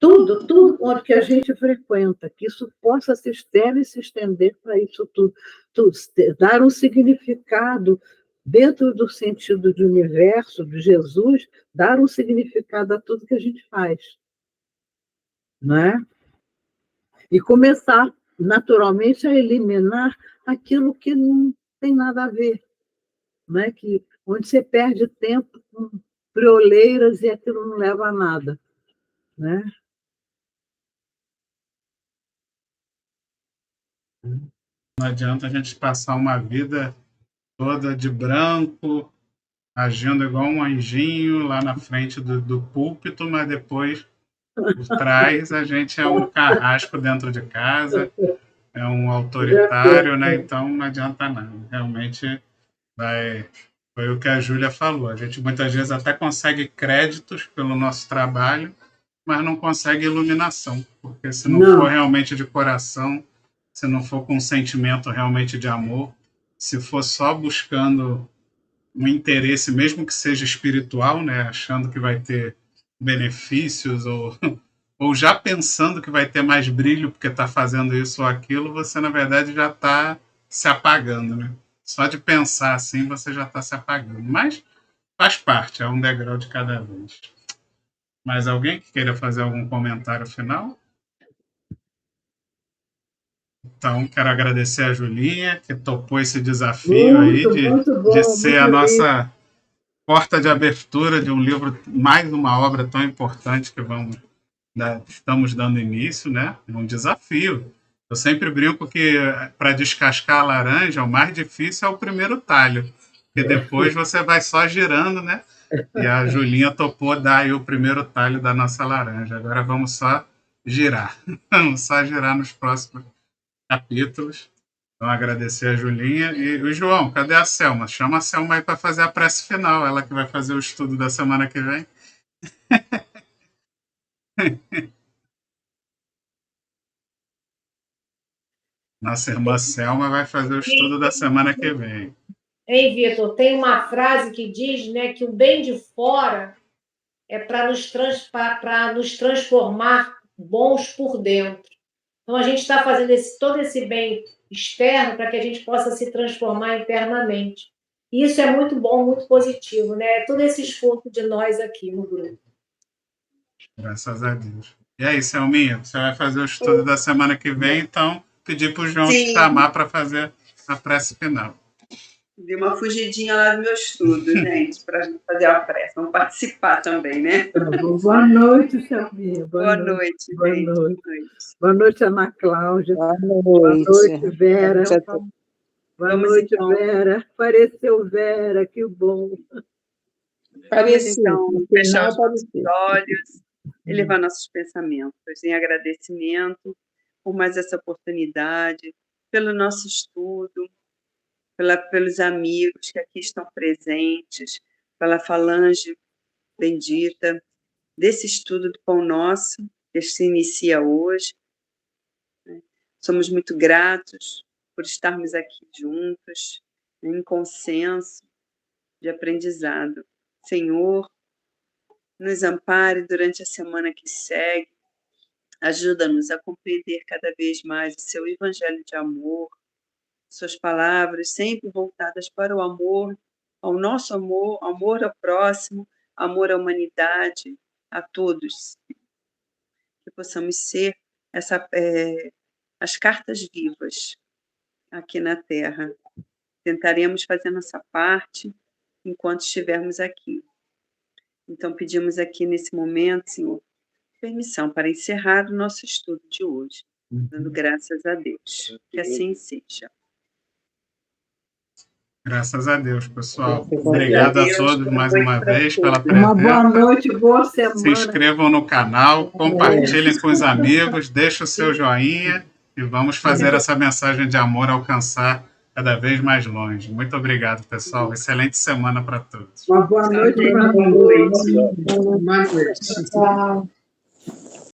tudo onde que a gente frequenta, que isso possa se estender para isso tudo, dar um significado dentro do sentido do universo, de Jesus, dar um significado a tudo que a gente faz. Né? E começar, naturalmente, a eliminar aquilo que não tem nada a ver, né? Onde você perde tempo com frioleiras e aquilo não leva a nada. Né? Não adianta a gente passar uma vida toda de branco, agindo igual um anjinho lá na frente do púlpito, mas depois, por trás, a gente é um carrasco dentro de casa, é um autoritário, né? Então não adianta nada. Realmente vai Foi o que a Júlia falou. A gente muitas vezes até consegue créditos pelo nosso trabalho, mas não consegue iluminação, porque se não for realmente de coração, se não for com um sentimento realmente de amor, se for só buscando um interesse, mesmo que seja espiritual, né, achando que vai ter benefícios ou já pensando que vai ter mais brilho porque está fazendo isso ou aquilo, você na verdade já está se apagando, né? Só de pensar assim você já está se apagando. Mas faz parte, é um degrau de cada vez. Mais alguém que queira fazer algum comentário final? Então, quero agradecer a Julinha, que topou esse desafio aí Muito bom, de ser a muito nossa porta de abertura de um livro, mais uma obra tão importante que estamos dando início, né? É um desafio. Eu sempre brinco que para descascar a laranja, o mais difícil é o primeiro talho, porque depois você vai só girando, né? E a Julinha topou dar aí o primeiro talho da nossa laranja. Agora vamos só girar. Vamos só girar nos próximos capítulos. Então, agradecer a Julinha. E o João, cadê a Selma? Chama a Selma aí para fazer a prece final. Ela que vai fazer o estudo da semana que vem. Nossa irmã Selma vai fazer o estudo da semana que vem. Hein, Vitor? Tem uma frase que diz, né, que o bem de fora é para nos transformar bons por dentro. Então, a gente está fazendo todo esse bem externo para que a gente possa se transformar internamente. E isso é muito bom, muito positivo, né? Todo esse esforço de nós aqui no grupo. Graças a Deus. E aí, Selminha, você vai fazer o estudo da semana que vem, então pedir para o João te chamar para fazer a prece final. Dei uma fugidinha lá do meu estudo, gente, para fazer a prece. Vamos participar também, né? Boa noite, Selminha. Boa noite. Boa noite. Boa noite, Ana Cláudia. Boa Boa noite, Vera. Boa noite, então. Vera. Apareceu Vera, que bom. Vamos, então, fechar os nossos olhos e levar nossos pensamentos em agradecimento por mais essa oportunidade, pelo nosso estudo, pelos amigos que aqui estão presentes, pela falange bendita desse estudo do Pão Nosso, que se inicia hoje. Somos muito gratos por estarmos aqui juntos, em consenso de aprendizado. Senhor, nos ampare durante a semana que segue, ajuda-nos a compreender cada vez mais o seu evangelho de amor, suas palavras sempre voltadas para o amor, ao nosso amor, amor ao próximo, amor à humanidade, a todos. Que possamos ser as cartas vivas aqui na Terra. Tentaremos fazer nossa parte enquanto estivermos aqui. Então, pedimos aqui nesse momento, Senhor, permissão para encerrar o nosso estudo de hoje, dando graças a Deus. Que assim seja. Graças a Deus, pessoal. Obrigado a todos mais uma vez pela presença. Uma boa noite, boa semana. Se inscrevam no canal, compartilhem com os amigos, deixem o seu joinha e vamos fazer essa mensagem de amor alcançar cada vez mais longe. Muito obrigado, pessoal. Excelente semana para todos. Uma boa noite. Boa noite. Boa noite.